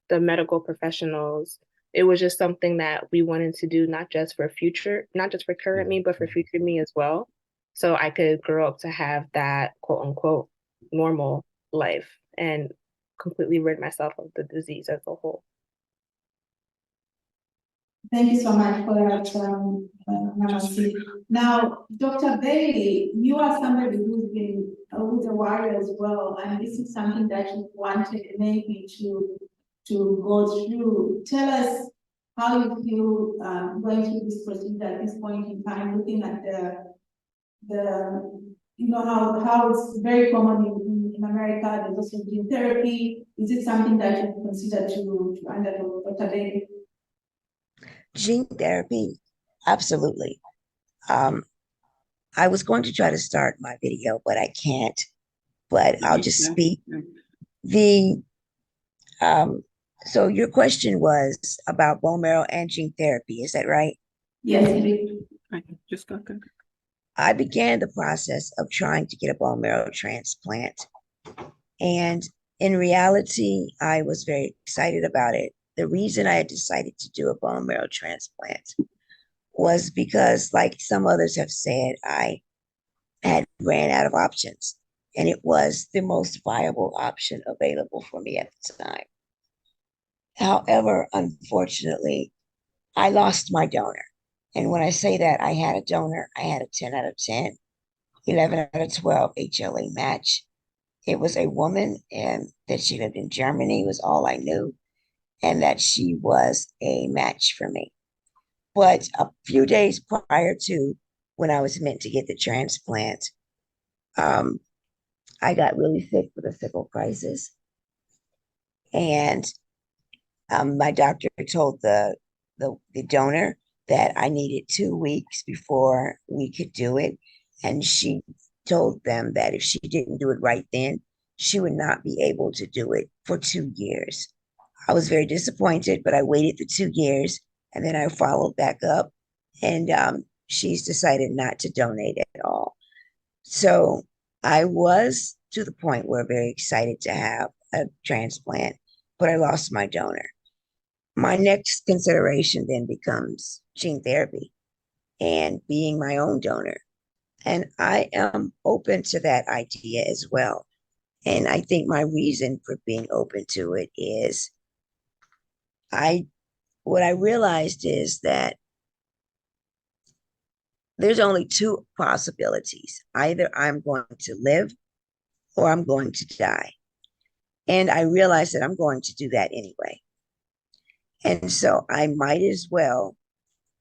the medical professionals, it was just something that we wanted to do, not just for current me, but for future me as well. So I could grow up to have that quote unquote normal life and completely rid myself of the disease as a whole. Thank you so much for that, Manasi. Now, Dr. Bailey, you are somebody who's a warrior as well, and this is something that you wanted maybe to go through. Tell us how you feel going through this procedure at this point in time, looking at how it's very common in America. There's also gene therapy. Is it something that you consider to undergo, Dr. Bailey? Gene therapy, absolutely. I was going to try to start my video, but I can't. But I'll just speak. So your question was about bone marrow and gene therapy, is that right? Yes, I just got that. I began the process of trying to get a bone marrow transplant. And in reality, I was very excited about it. The reason I had decided to do a bone marrow transplant was because, like some others have said, I had ran out of options, and it was the most viable option available for me at the time. However, unfortunately, I lost my donor. And when I say that I had a donor, I had a 10 out of 10, 11 out of 12 HLA match. It was a woman, and that she lived in Germany was all I knew, and that she was a match for me. But a few days prior to when I was meant to get the transplant, I got really sick with a sickle crisis. And my doctor told the donor that I needed 2 weeks before we could do it. And she told them that if she didn't do it right then, she would not be able to do it for 2 years. I was very disappointed, but I waited the 2 years, and then I followed back up, and she's decided not to donate at all. So I was to the point where very excited to have a transplant, but I lost my donor. My next consideration then becomes gene therapy and being my own donor. And I am open to that idea as well. And I think my reason for being open to it is what I realized is that there's only 2 possibilities. Either I'm going to live or I'm going to die. And I realized that I'm going to do that anyway. And so I might as well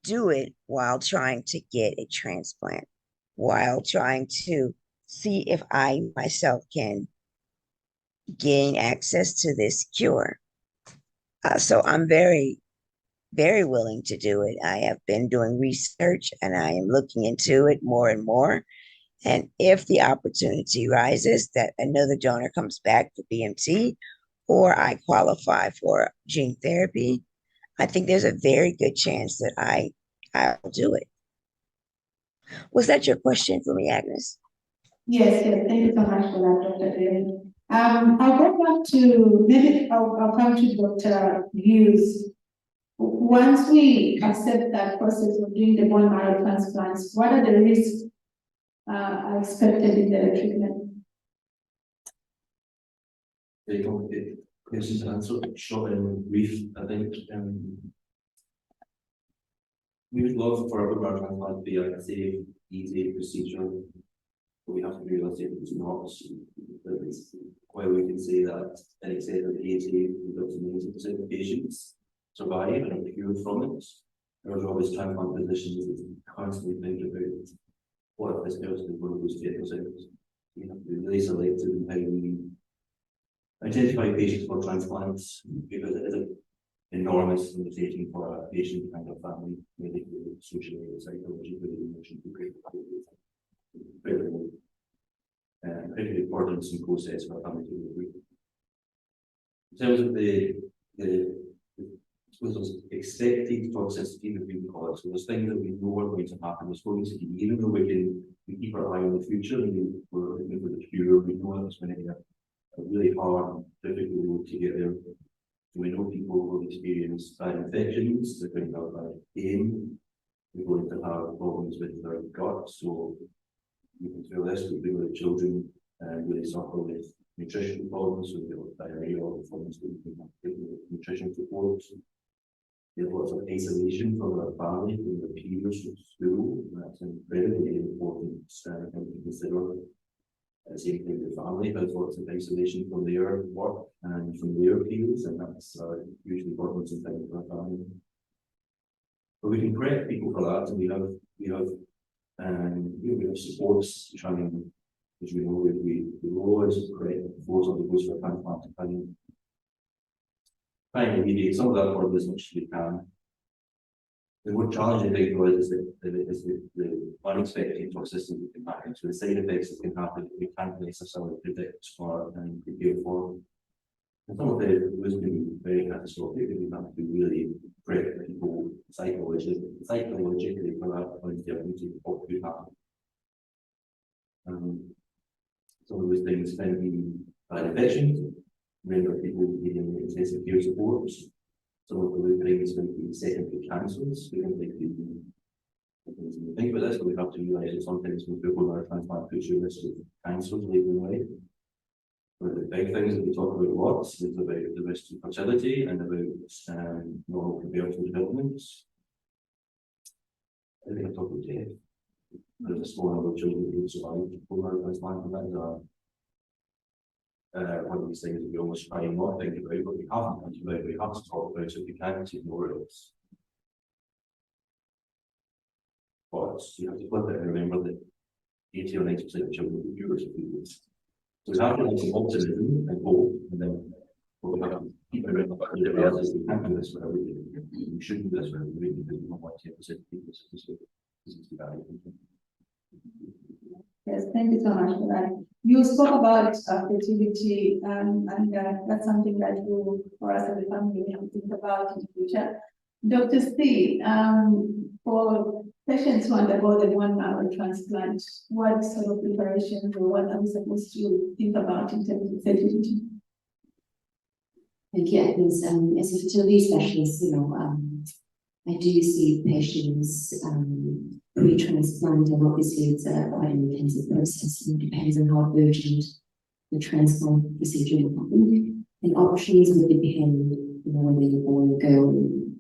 do it while trying to get a transplant, while trying to see if I myself can gain access to this cure. So I'm very, very willing to do it. I have been doing research and I am looking into it more and more. And if the opportunity rises that another donor comes back for BMT or I qualify for gene therapy, I think there's a very good chance that I'll do it. Was that your question for me, Agnes? yes. Thank you so much for that, Dr. David. I'll go back to, maybe I'll come to Dr. Hughes. Once we accept that process of doing the bone marrow transplants, what are the risks expected in the treatment? Very complicated questions to answer, short and brief. I think we would love for a bone marrow transplant to be a safe, easy procedure, but we have to be realistic it's not. While we can say that in excess of 80% of patients survive and are cured from it, there's always transplant physicians that constantly think about what if this person is one of those 10%. We have to be really selective in how we identify patients for transplants because it is an enormous undertaking for a patient and a family, medically, socially, psychologically, emotionally, incredibly burdensome process for a family to go through. In terms of the suppose there's expected toxicity that we call it. So there's things that we know are going to happen. There's going to be, even though we keep our eye on the future and we're looking for the cure, we know that it's going to be a really hard, difficult road to get there. So we know people will experience bad infections, they're going to have bad pain, they're going to have problems with their gut. So you can feel this with the children really suffer with nutrition problems, so they have diarrhea or problems that we can have with nutrition support. They have lots of isolation from their family, from their peers, from school. That's an incredibly important thing to consider. Same thing with family, has lots of isolation from their work and from their peers, and that's usually burdensome thing for a family. But we can prep people for that, and we have supports to try and, as we know, we always prep before somebody goes for a transplant to try and alleviate some of that burden as much as we can. The more challenging thing for us is the unexpected toxicity that can happen. So the side effects that can happen that we can't necessarily predict or and prepare for. And some of those can be very catastrophic, and we have to really prep people psychologically for that uncertainty of what could happen. Some of those things can be bad infections, render people needing intensive care supports. Some of the things can be secondary cancers. We don't think about this, but we have to realise that sometimes when people are transplant puts you at risk of cancers later in life. But the big things that we talk about lots is about the risk to fertility and about normal pubertal developments. I think I talk about death. There's a small number of children who survive before transplant, and that is one of these things that we almost try and not think about, but we have to think about, we have to talk about, so we can't ignore it. But you have to flip it and remember that 80 or 90% of children will be viewers of videos. So we have to have some optimism and hope, and then we have to keep it around the realize we can't do this for everything. We shouldn't do this for everything because we don't want 10% of people to be valuable. Yes, thank you so much for that. You spoke about fertility, and that's something that for us as a family, we have to think about in the future. Dr. C, for patients who undergo the bone marrow transplant, what sort of preparations or what are we supposed to think about in terms of fertility? Thank you, Agnes. As a fertility specialist, I do see patients pre-transplant, and obviously it's quite an intensive process, and it depends on how urgent the transplant procedure will happen. And options would depend, whether you're born a girl,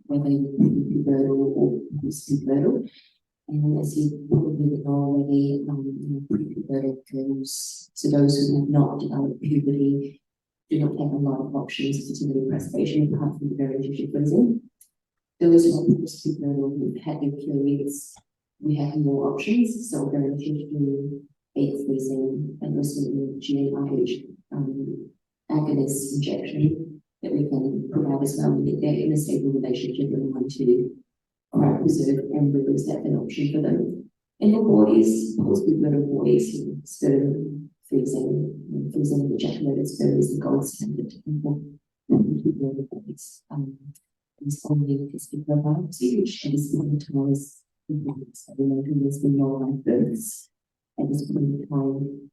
whether you're pre-pubertal or post-pubertal. And as you probably know already, pre-pubertal girls, so those who have not developed puberty, do not have a lot of options for fertility preservation apart from the very tissue freezing. Those who are post-pubertal who've had their periods, we have more options. So very tissue, egg freezing, and also GnRH agonist injection that we can provide as well. If they're in a stable relationship and want to preserve embryos, that's an option for them. And for boys, post-pubertal boys, sperm freezing of ejaculated sperm is the gold standard. And for pubertal boys, is only tested for biopsy, which at this point in time is there's been no live births at this point in time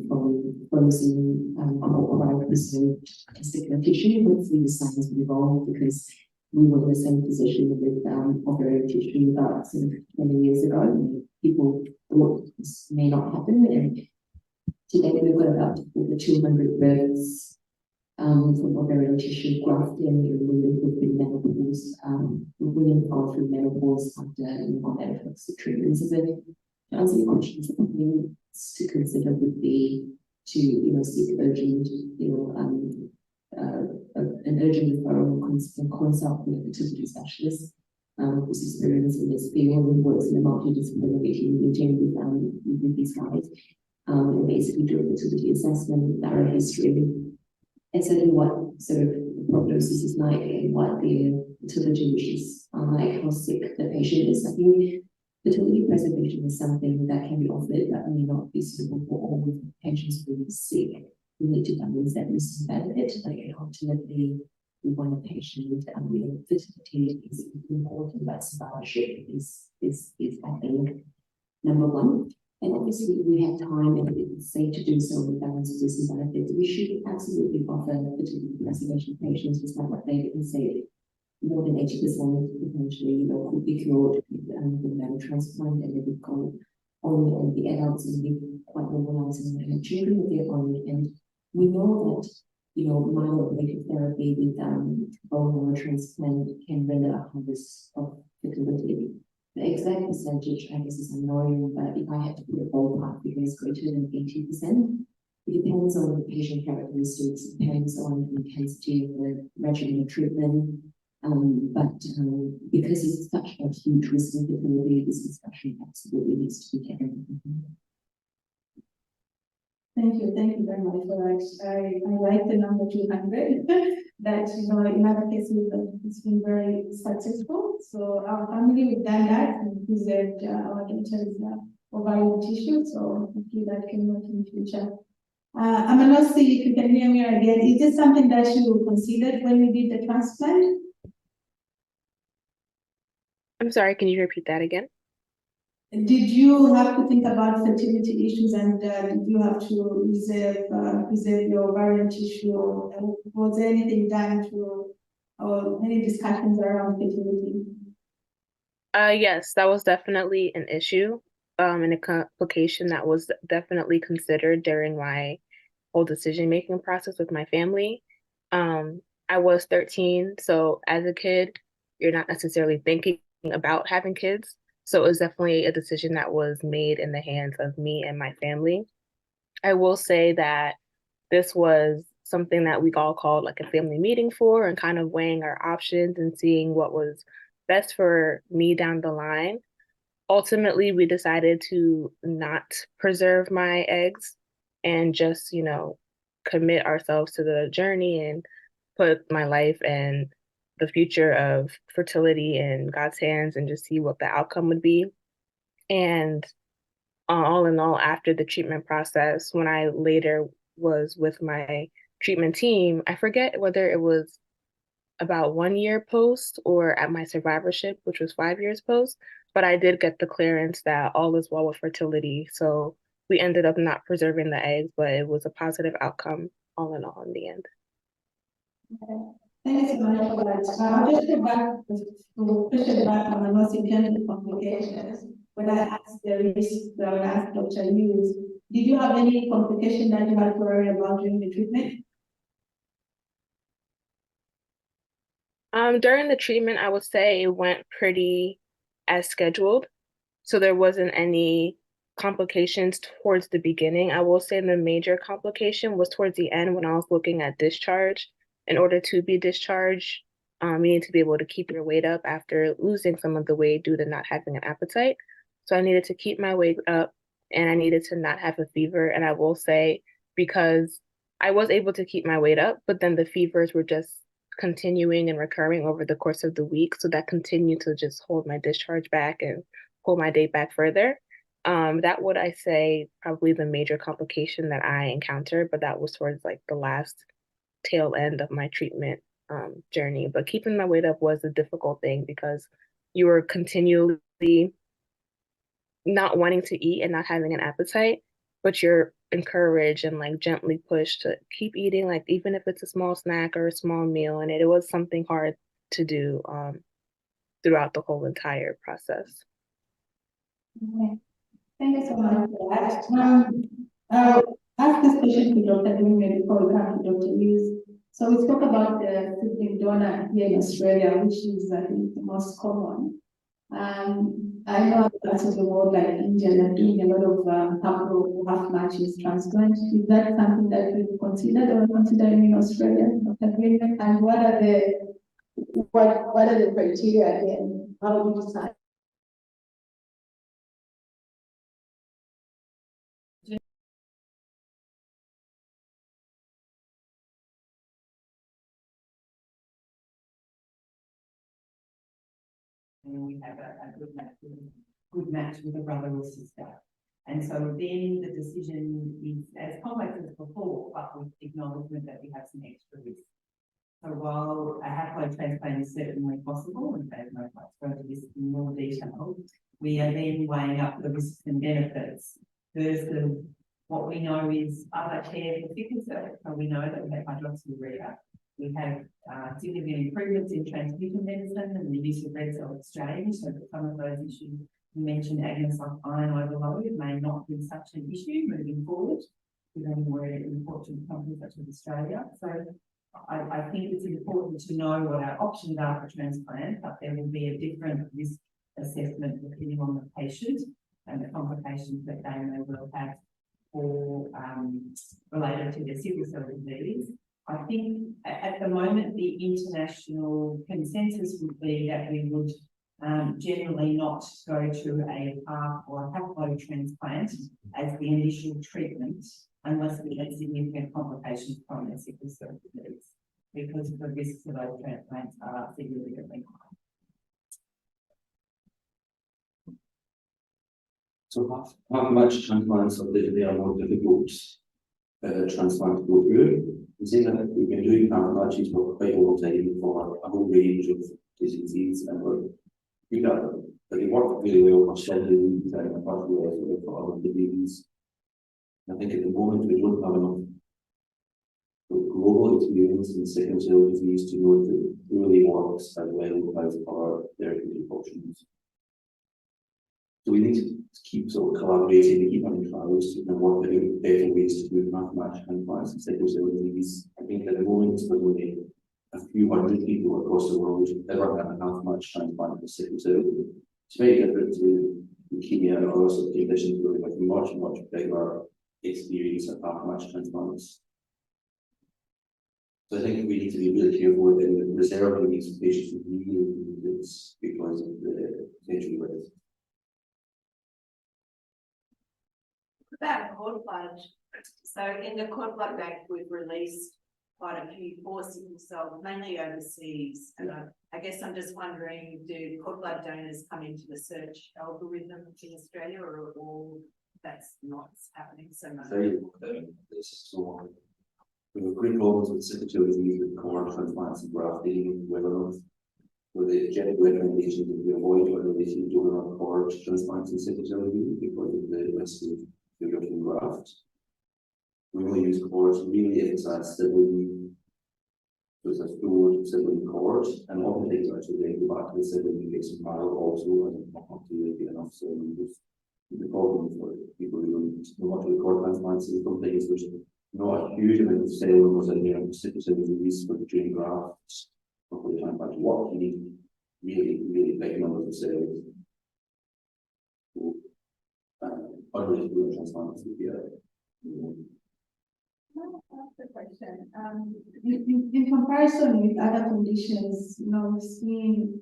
from frozen or cryopreserved testicular tissue. Hopefully the science will evolve, because we were in the same position with ovarian tissue about sort of 20 years ago, and people thought this may not happen. And today we've got about over 200 births from ovarian tissue grafted in women who've been menopause, women gone through menopause after methods of treatment. So to answer your question, something to consider would be to seek urgent, an urgent referral and consult with a fertility specialist who's experienced in this field and works in a multidisciplinary team with these guys, and basically do a fertility assessment, thorough history, and certainly what sort of prognosis is like and what the fertility wishes are like, how sick the patient is. I think fertility preservation is something that can be offered that may not be suitable for all patients who are sick. We need to balance that risk and benefit, but ultimately we want a patient with fertility is important, but survivorship is I think number one. And obviously we have time and it's safe to do so with balance of risk and benefits. We should absolutely offer fertility preservation patients with what they can say more than 80% potentially, could be cured with marrow transplant, and we've gone on and the adults and we quite normalizing and children with their own. And we know that myeloablative therapy with bone marrow transplant can render a high risk of fertility. The exact percentage, I guess, is unknown, but if I had to put a ballpark figure, it's greater than 80%. It depends on the patient characteristics, it depends on the intensity of the regimen of treatment. Because it's such a huge risk of fertility, this discussion absolutely needs to be taken. Thank you very much for that. I like the number 200. That in other cases it's been very successful. So our family we've done that and preserved our daughter's ovarian tissue. So hopefully that can work in the future. I'm not sure if you can hear me again. Is this something that you considered when you did the transplant? I'm sorry, can you repeat that again? Did you have to think about fertility issues and did you have to preserve your ovarian tissue? Was there anything done or any discussions around fertility? Yes, that was definitely an issue, and a complication that was definitely considered during my whole decision-making process with my family. I was 13, so as a kid, you're not necessarily thinking about having kids. So it was definitely a decision that was made in the hands of me and my family. I will say that this was something that we all called like a family meeting for and kind of weighing our options and seeing what was best for me down the line. Ultimately, we decided to not preserve my eggs and just, commit ourselves to the journey and put my life and the future of fertility in God's hands and just see what the outcome would be. And all in all, after the treatment process, when I later was with my treatment team, I forget whether it was about 1 year post or at my survivorship, which was 5 years post, but I did get the clearance that all is well with fertility. So we ended up not preserving the eggs, but it was a positive outcome all in all in the end. Okay. Thank you so much for that. I'll just go back to the question back on the most important complications. When I asked the risk, when I asked Dr. Hughes, did you have any complication that you had to worry about during the treatment? During the treatment, I would say it went pretty as scheduled. So there wasn't any complications towards the beginning. I will say the major complication was towards the end when I was looking at discharge. In order to be discharged, you need to be able to keep your weight up after losing some of the weight due to not having an appetite. So I needed to keep my weight up and I needed to not have a fever. And I will say, because I was able to keep my weight up, but then the fevers were just continuing and recurring over the course of the week. So that continued to just hold my discharge back and pull my date back further. That would I say probably the major complication that I encountered, but that was towards like the last tail end of my treatment journey. But keeping my weight up was a difficult thing because you were continually not wanting to eat and not having an appetite, but you're encouraged and like gently pushed to keep eating, like even if it's a small snack or a small meal. And it was something hard to do throughout the whole entire process. Okay. Thank you so much for that. I'll ask this question to Dr. Greenway before we come to Dr. Hughes. So we spoke about the sibling donor here in Australia, which is I think the most common. I know other parts of the world like India are doing a lot of half matches transplant. Is that something that we've considered or considering in Australia, Dr. Greenway? And what are the criteria again? How do you decide? And we have a good match with a brother or sister. And so then the decision is as complex as before, but with acknowledgement that we have some extra risk. So while a haploid transplant is certainly possible, and Dave might go into this in more detail, we are then weighing up the risks and benefits versus what we know is other care for sickle cell. So we know that we have hydroxyurea, we have significant improvements in transfusion medicine and the use of red cell exchange, so that some of those issues you mentioned, agonists like iron overload, may not be such an issue moving forward, given we're an important country such as Australia. So I think it's important to know what our options are for transplant, but there will be a different risk assessment depending on the patient and the complications that they may well have or related to their sickle cell disease. I think at the moment the international consensus would be that we would generally not go to a heart or a haploid transplant as the initial treatment unless we had significant complications from their sickle cell disease, because the risks of those transplants are significantly high. So how much transplants they are more difficult transplant to go through? We say that we've been doing haematology for quite a long time for a whole range of diseases, and we're good at them. But they work really well for some diseases and particularly for other diseases. I think at the moment we don't have enough global experience in sickle cell disease to know if it really works as well as our therapeutic options. So we need to keep sort of collaborating and keep having trials to work out better ways to do mathematical transplants in sickle cell disease. I think at the moment there's only a few hundred people across the world ever had a mathematical transplant for sickle cell. It's very different to leukemia and other sort of conditions where we have much, much bigger experience of mathematical transplants. So I think we need to be really careful in reserving these patients with really disease because of the potential risk. About cord blood. So in the cord blood bank, we've released quite a few for sickle cell, mainly overseas. And I guess I'm just wondering, do cord blood donors come into the search algorithm in Australia, or that's not happening so much? Very so we have great problems with sickle cell disease with cord transplants and grafting, whether or not with the general recommendation that we avoid or releasing donor cord transplants in sickle cell disease because of the risk of European graft. We only use cords really if it's a sibling, so it's a stored sibling cord, and often things actually then go back to the sibling and get some marrow also, and not really get enough cylinders. The problem for people who don't know what the cord transplants is sometimes there's not a huge amount of cell numbers in there, sickle cell disease for the drain grafts, or for the transplant to work, you need really, really big numbers of cells. So, unrelated to transplants would be a That's the question. In comparison with other conditions, we've seen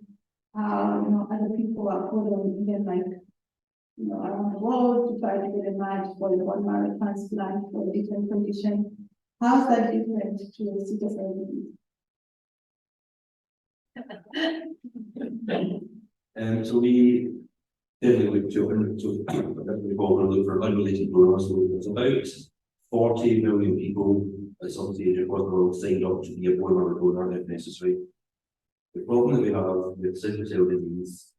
how, other people are put on even like, around the world to try to get a match for the bone marrow transplant for a different condition. How's that different to sickle cell disease? So we definitely look we've all looked for unrelated donors. So there's about 40 million people at some stage across the world signed up to be a bone marrow donor if necessary. The problem that we have with sickle cell disease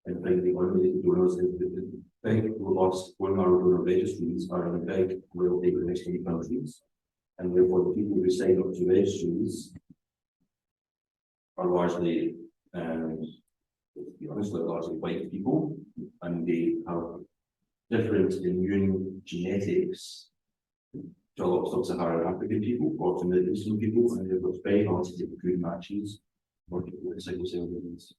and finding unrelated donors is that the big robust bone marrow donor registries are in big well-taken Western countries, and therefore the people who sign up to registries are largely, to be honest, they're largely white people, and they have different immune genetics to a lot of sub-Saharan African people or to Middle Eastern people, and therefore it's very hard to get good matches for people with sickle cell disease.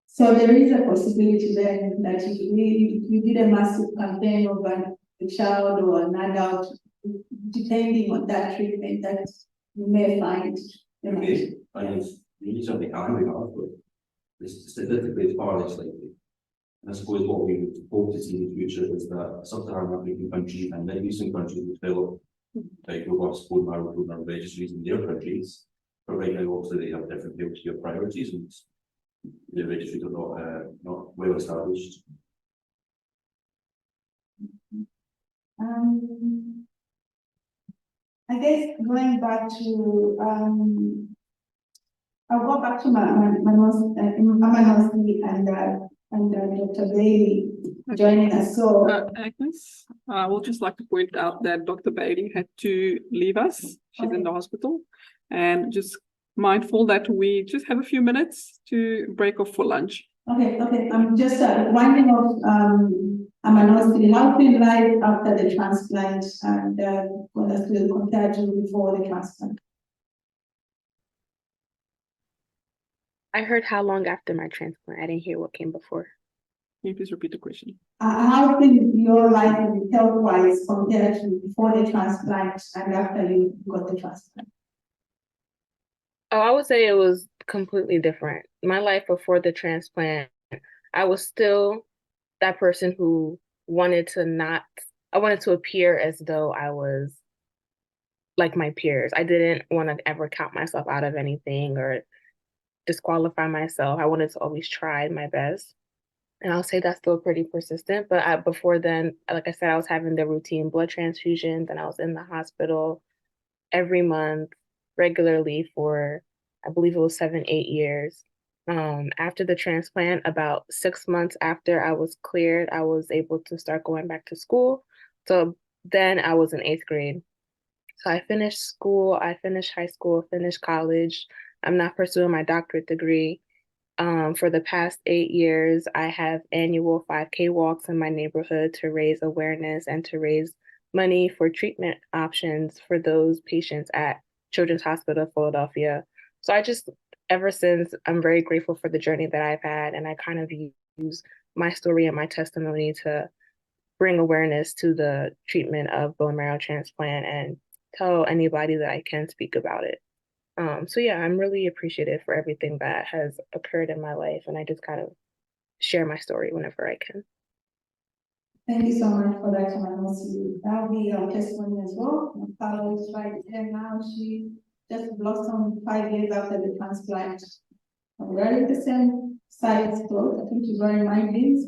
So there is a possibility then that if you did a massive campaign of a child or an adult, depending on that treatment, that you may find. Okay, and it's really something can we have, but statistically it's far less likely. And I suppose what we would hope to see in the future is that sub-Saharan African countries and Middle Eastern countries will develop like robust bone marrow donor registries in their countries. But right now, obviously, they have different healthcare priorities, and the registries are not well established. I guess going back to I'll go back to Manosli and Dr. Bailey joining us. So, Agnes, I would just like to point out that Dr. Bailey had to leave us. She's in the hospital, and just mindful that we just have a few minutes to break off for lunch. okay. I'm just winding off Manosli. How do you like after the transplant and what does it compare to before the transplant? I heard how long after my transplant. I didn't hear what came before. Can you please repeat the question? How did your life health-wise compare to before the transplant and after you got the transplant? Oh, I would say it was completely different. My life before the transplant, I was still that person who wanted to appear as though I was like my peers. I didn't want to ever count myself out of anything or disqualify myself. I wanted to always try my best. And I'll say that's still pretty persistent. But before then, like I said, I was having the routine blood transfusions and I was in the hospital every month regularly for, I believe it was 7, 8 years. After the transplant, about 6 months after I was cleared, I was able to start going back to school. So then I was in 8th grade. So I finished school, I finished high school, finished college. I'm not pursuing my doctorate degree. For the past 8 years, I have annual 5K walks in my neighborhood to raise awareness and to raise money for treatment options for those patients at Children's Hospital of Philadelphia. So ever since, I'm very grateful for the journey that I've had, and I kind of use my story and my testimony to bring awareness to the treatment of bone marrow transplant and tell anybody that I can speak about it. So yeah, I'm really appreciative for everything that has occurred in my life, and I just kind of share my story whenever I can. Thank you so much for that, Manosli. That'll be our testimony as well. Paolo is right there now. She just blossomed 5 years after the transplant. I'm wearing the same size clothes. I think she's wearing my jeans.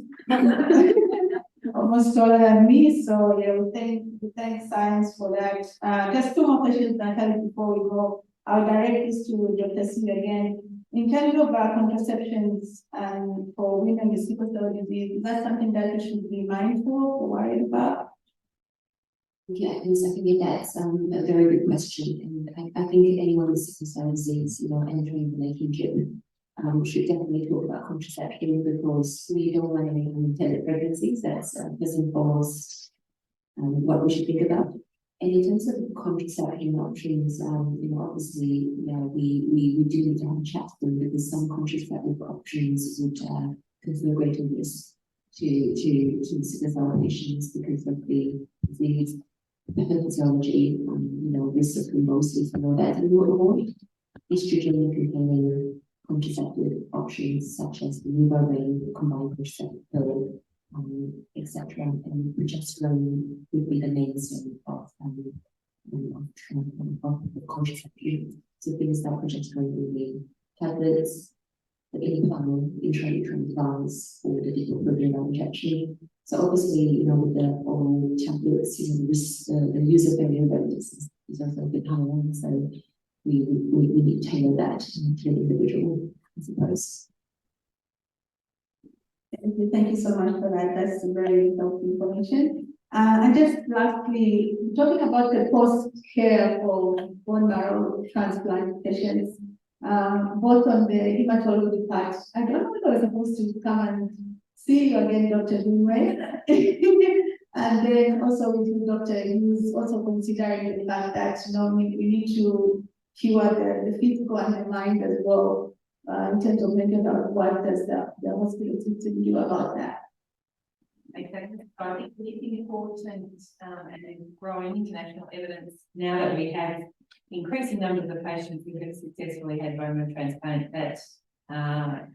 Almost taller than me. So yeah, we thank science for that. Just 2 more questions I have before we go. I'll direct this to Dr. C again. In terms of contraceptions and for women with sickle cell disease, is that something that we should be mindful or worried about? Yeah, and so I think that's a very good question. And I think anyone with sickle cell disease, entering the relationship should definitely talk about contraception because we don't want any unintended pregnancies. That's first and foremost what we should think about. And in terms of contraception options, obviously, we do need to have a chat with them because some contraceptive options would confer greater risk to sickle cell patients because of the disease, the Haematology, risk of thrombosis and all that. And we'll avoid estrogen-containing contraceptive options such as the Nuvaring, the combined contraceptive pill, etc. And progesterone would be the mainstay of contraception. So things like progesterone would be tablets, the implant, intrauterine implants, or the digital progesterone injection. So obviously, with the oral tablets, the user variability is also a bit higher. So we need to tailor that to the individual, I suppose. Thank you so much for that. That's very helpful information. And just lastly, talking about the post-care for bone marrow transplant patients, both on the hematology part. I don't know if I was supposed to come and see you again, Dr. Dunway. And then also with you, Dr. Hughes, also considering the fact that we need to cure the physical and the mind as well. In terms of mental health, what does the hospital system do about that? Okay, I think it's important and growing international evidence now that we have increasing numbers of patients who have successfully had bone marrow transplant that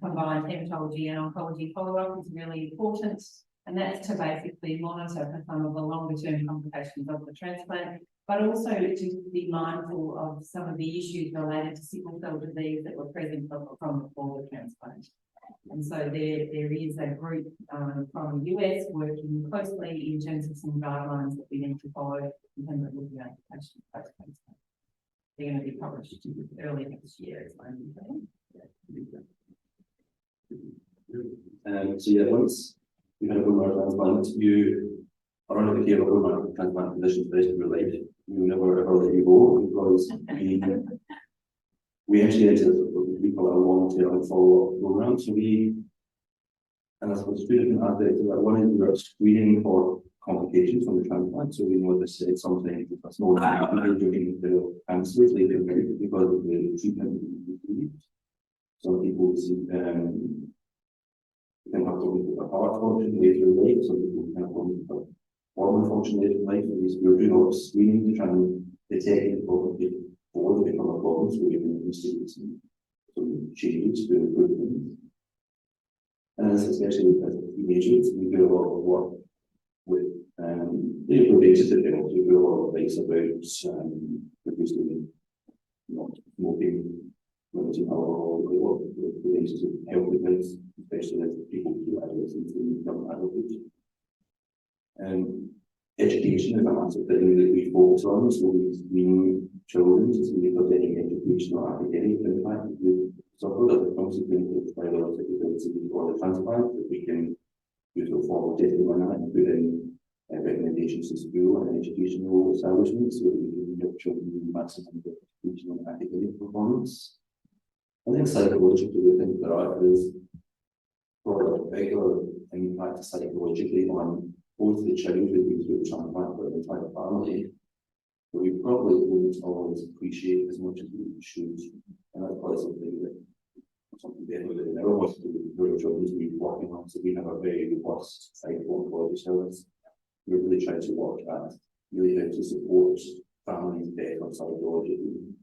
combined haematology and oncology follow-up is really important. And that's to basically monitor for some of the longer term complications of the transplant, but also to be mindful of some of the issues related to sickle cell disease that were present from before the transplant. And so there is a group from the US working closely in terms of some guidelines that we need to follow in terms of looking at patients post-transplant. they're going to be published early next year. Is my understanding. So yeah, once you had a bone marrow transplant, you are under the care of a bone marrow transplant physician for the rest of your life. We will never ever let you go because we actually enter what we call a long-term follow-up program. So and I suppose two different aspects of that. One is we are screening for complications from the transplant. So we know this said sometimes if a small amount doing the cancers later in life because of the treatment we received. Some people see can have problems with the heart function later in life. Some people can have problems with the hormone function later in life. At least we're doing a lot of screening to try and detect the problem before they become a problem, so we can see some changes to improve things. And as especially as teenagers, we do a lot of work with preventive things. We do a lot of advice about reducing not smoking, limiting alcohol, a lot of preventive health events, especially as people who are adolescents and young adults. Education is a massive thing that we focus on, so we screen children to see if there's any educational or academic impact with suffer as a consequence of biological ability or the transplant, that we can use a formal testing on that and put in recommendations to school and educational establishments so that we can help children maximum educational and academic performance. And then psychologically, I think there is probably a regular impact psychologically on both the child who goes through the transplant but the entire family. But we probably wouldn't always appreciate as much as we should. And that's probably something definitely that never wants to do with children to be working on. So we have a very robust psycho-oncology service. We're really trying to work at really how to support families better psychologically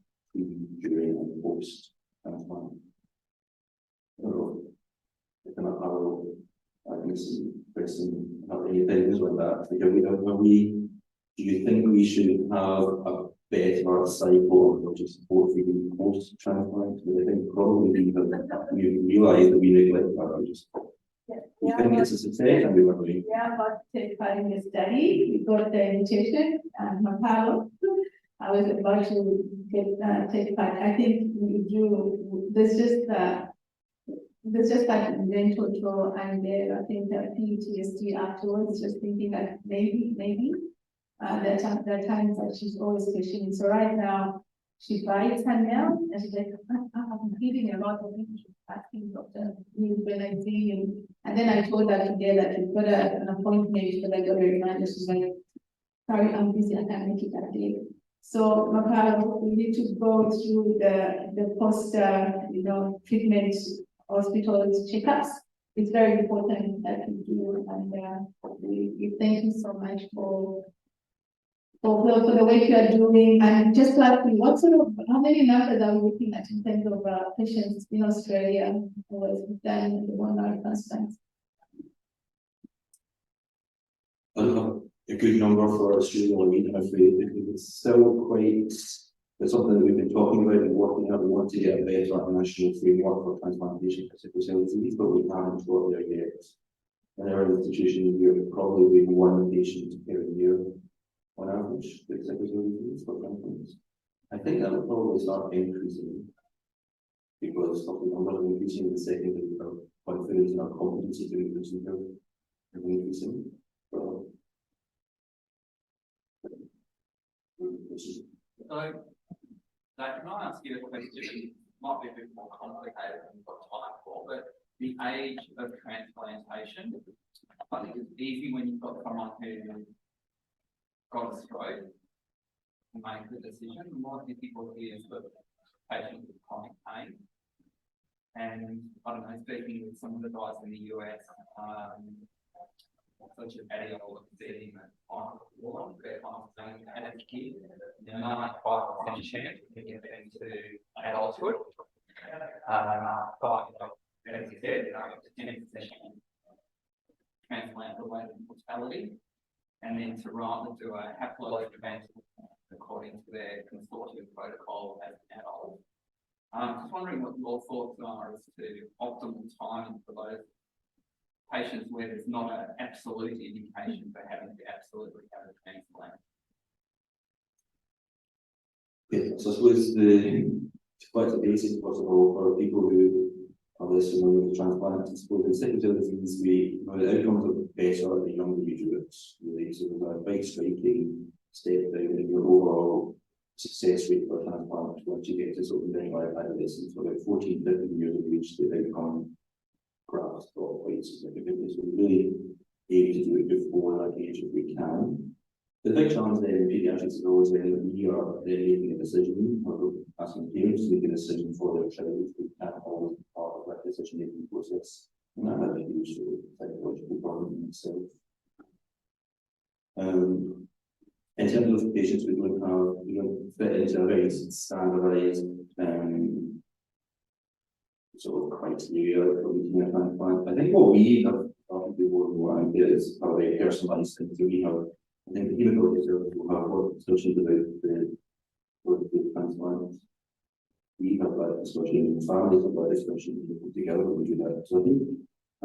during and post transplant. I don't know if I'm a parallel, I can see person have any things like that. Do you think we should have a better psychological support for you post transplant? But I think probably we realised that we neglect that. We think it's a success and we were doing. Yeah, but take part in the study. We got the invitation and Mapalo. I was about to take part. I think we do. There's just that mental toll, and then I think that PTSD afterwards. Just thinking that maybe. There are times that she's always questioning. So right now, she bites her nail and she's like, I'm feeling a lot of things. She's asking Dr. when I see him. And then I told her today that we've got an appointment, but I got a reminder. She's like, sorry, I'm busy, I can't make it that day. So Mapalo, we need to go through the post treatment hospitals checkups. It's very important that we do, and we thank you so much for the work you are doing. And just lastly, how many numbers are we looking at in terms of patients in Australia who has done the bone marrow transplant? I don't have a good number for Australia, I'm afraid, because it's still it's something that we've been talking about and working out. We want to get a better national framework for transplantation for sickle cell disease, but we haven't got there yet. In our institution, we have probably one patient per year on average with sickle cell disease for transplants. I think that will probably start increasing because of the numbers increasing in the second and our confidence in our competency to increase increasing. So, can I ask you a question? Might be a bit more complicated than we've got time for, but the age of transplantation, I think it's easy when you've got someone who got a stroke to make the decision. The more difficult it is for patients with chronic pain. And I don't know, speaking with some of the guys in the US, such as Eddie Old setting that on they're kind of saying as a kid, 95% chance to get into adulthood. But as you said, up to 10% transplant-related mortality, and then to rather do a haploid transplant according to their consortium protocol as an adult. Just wondering what your thoughts are as to optimal timing for those patients where there's not an absolute indication for having to absolutely have a transplant. Okay, so I suppose to quite the basics, first of all, for people who are listening with the transplant, I suppose in sickle cell disease, the outcomes are better the younger you do it, really. So there's a quite striking step down in your overall success rate for transplant once you get to sort of very life adolescence. So about 14, 15 years of age, the outcome graphs drop quite significantly. So we really aim to do it before that age if we can. The big challenge then in pediatrics is always then that we are then making a decision, or asking parents to make a decision for their child. We can't always be part of that decision making process. And that has a huge sort of psychological problem in itself. In terms of patients we don't fit into a very standardized sort of criteria for looking at transplant. I think what we have probably more idea is how they personalize things. So we have, I think the hematology service will have a lot of discussions about the transplant. We have that discussion, families have that discussion together when we do that. So I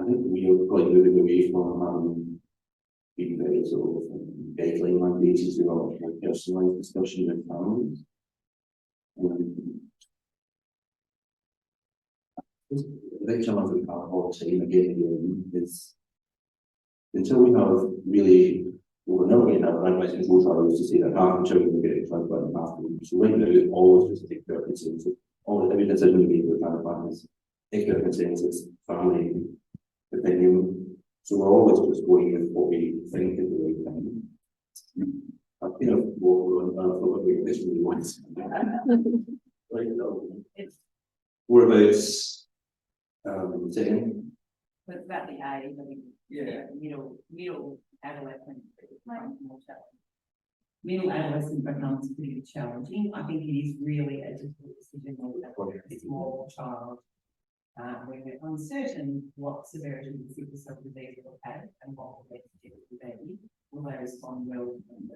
think we are probably moving away from being very sort of guideline mandated to a more personalized discussion with families. The big challenge we have all the time again is until we have really, we're never going to have randomized control trials to say that half the children will get a transplant and half will. So right now it's always just take their consensus. Every decision we make with transplant is take their consensus, family opinion. So we're always just going with what we think is the right thing. I think of what we're doing this really once. Right now. We're about saying. But it's about the age, I think. Yeah. Middle adolescent. Middle adolescent becomes pretty challenging. I think it is really a difficult decision for a small child. When we're uncertain what severity of the sickle cell disease will have and what will best do with the baby, will they respond well to them?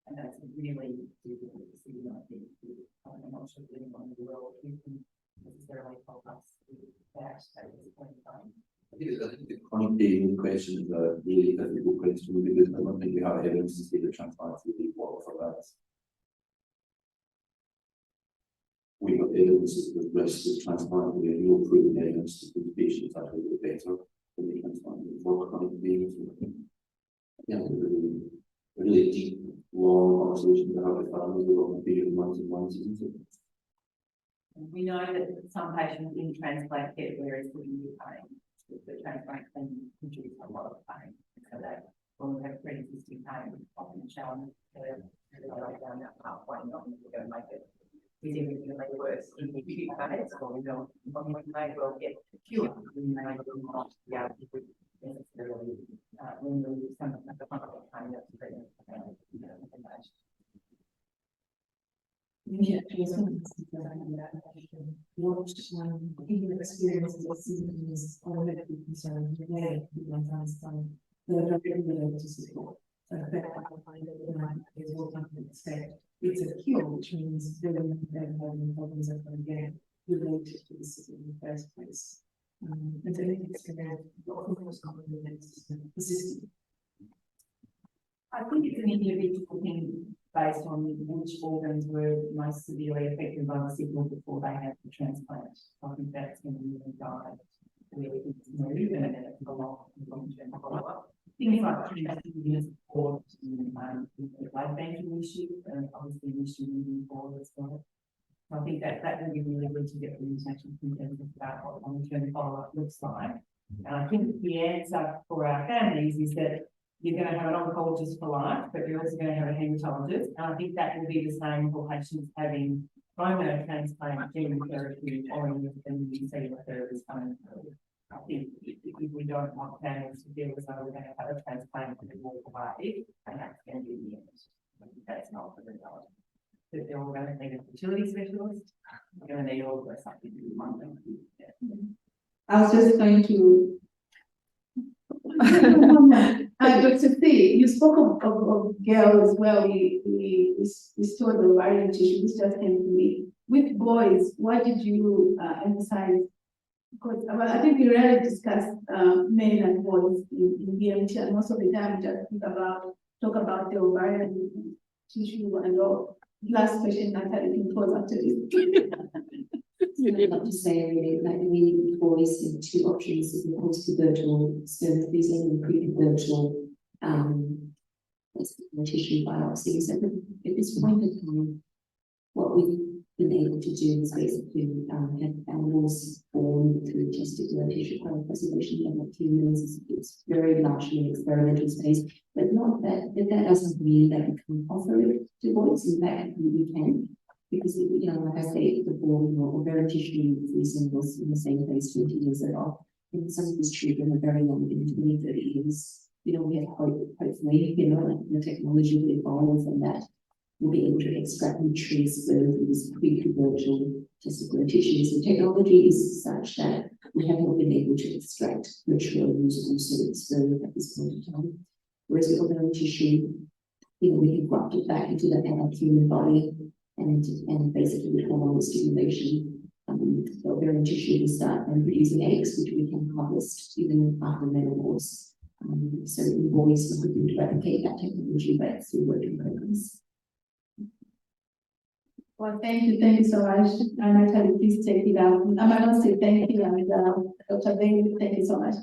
And that's a really difficult decision, I think. I'm not sure that anyone in the world who can necessarily help us with that at this point in time. I think the chronic pain question is a really difficult question because I don't think we have evidence to say that transplants really work for that. We have evidence that risk of transplant, we have no proven evidence that these patients actually get better when they transplant for chronic pain. Yeah, a really deep, long conversation to have with families over a period of months and months, isn't it? We know that some patients in transplant get very severe pain. The transplant can produce a lot of pain. So that when we have pre-existing pain, it's often a challenge to go down that pathway, not we're going to make it significantly worse in the acute phase, or we may well get cured. We may not be able to necessarily remove some of the chronic pain that's present in the patient. What even experiences or symptoms are medically concerned related to the transplant that are directly related to support. So that I find that is what I can expect. It's a cure, which means they will never have problems ever again related to the sickle in the first place. And so I think it's going to often cause persistent. I think it's an individual thing based on which organs were most severely affected by the sickle before they had the transplant. I think that's going to really guide where it's moved and it's a long-term follow-up. Things like community support, blood banking issues, and obviously an issue moving forward as well. So I think that will be really good to get the international consensus about what long-term follow-up looks like. And I think the answer for our families is that you're going to have an oncologist for life, but you're also going to have a haematologist. And I think that will be the same for patients having bone marrow transplant, chemotherapy, or even cellular therapies coming through. I think if we don't want families to feel as though we're going to have a transplant and walk away, and that's going to be the end. That's not the reality. That they're all going to need a fertility specialist, they're going to need all of those something to do one thing. I was just going to Dr. C, you spoke of girls as well. We stored the ovarian tissue. This just came to me. With boys, why did you emphasize? Because I think we rarely discuss men and boys in BMT, and most of the time we just talk about the ovarian tissue and all. last question I had in pose after this. I'd love to say, really, like we always see two options: as opposed to virtual sperm freezing and pre-virtual tissue biopsies. At this point in time, what we've been able to do is basically have animals born through testicular tissue preservation and humans. It's very largely an experimental space, but not that doesn't mean that we can offer it to boys. In fact, we can. Because, you know, like I said before, you know, ovarian tissue freezing was in the same place 20 years ago. And some of these children are very young, in 20, 30 years. You know, we have hope, hopefully, you know, like the technology will evolve and that we'll be able to extract and trace sperm from these pre-convergent testicular tissues. The technology is such that we haven't been able to extract virtual usable sperm at this point in time. Whereas with ovarian tissue, you know, we can graft it back into the adult human body. And basically with hormonal stimulation, the ovarian tissue will start producing eggs, which we can harvest even after menopause. So we've always looking to replicate that technology, but it's still work in progress. Well, thank you so much. And I tell you, please take it out. I must say thank you, and Dr. Bailey, thank you so much.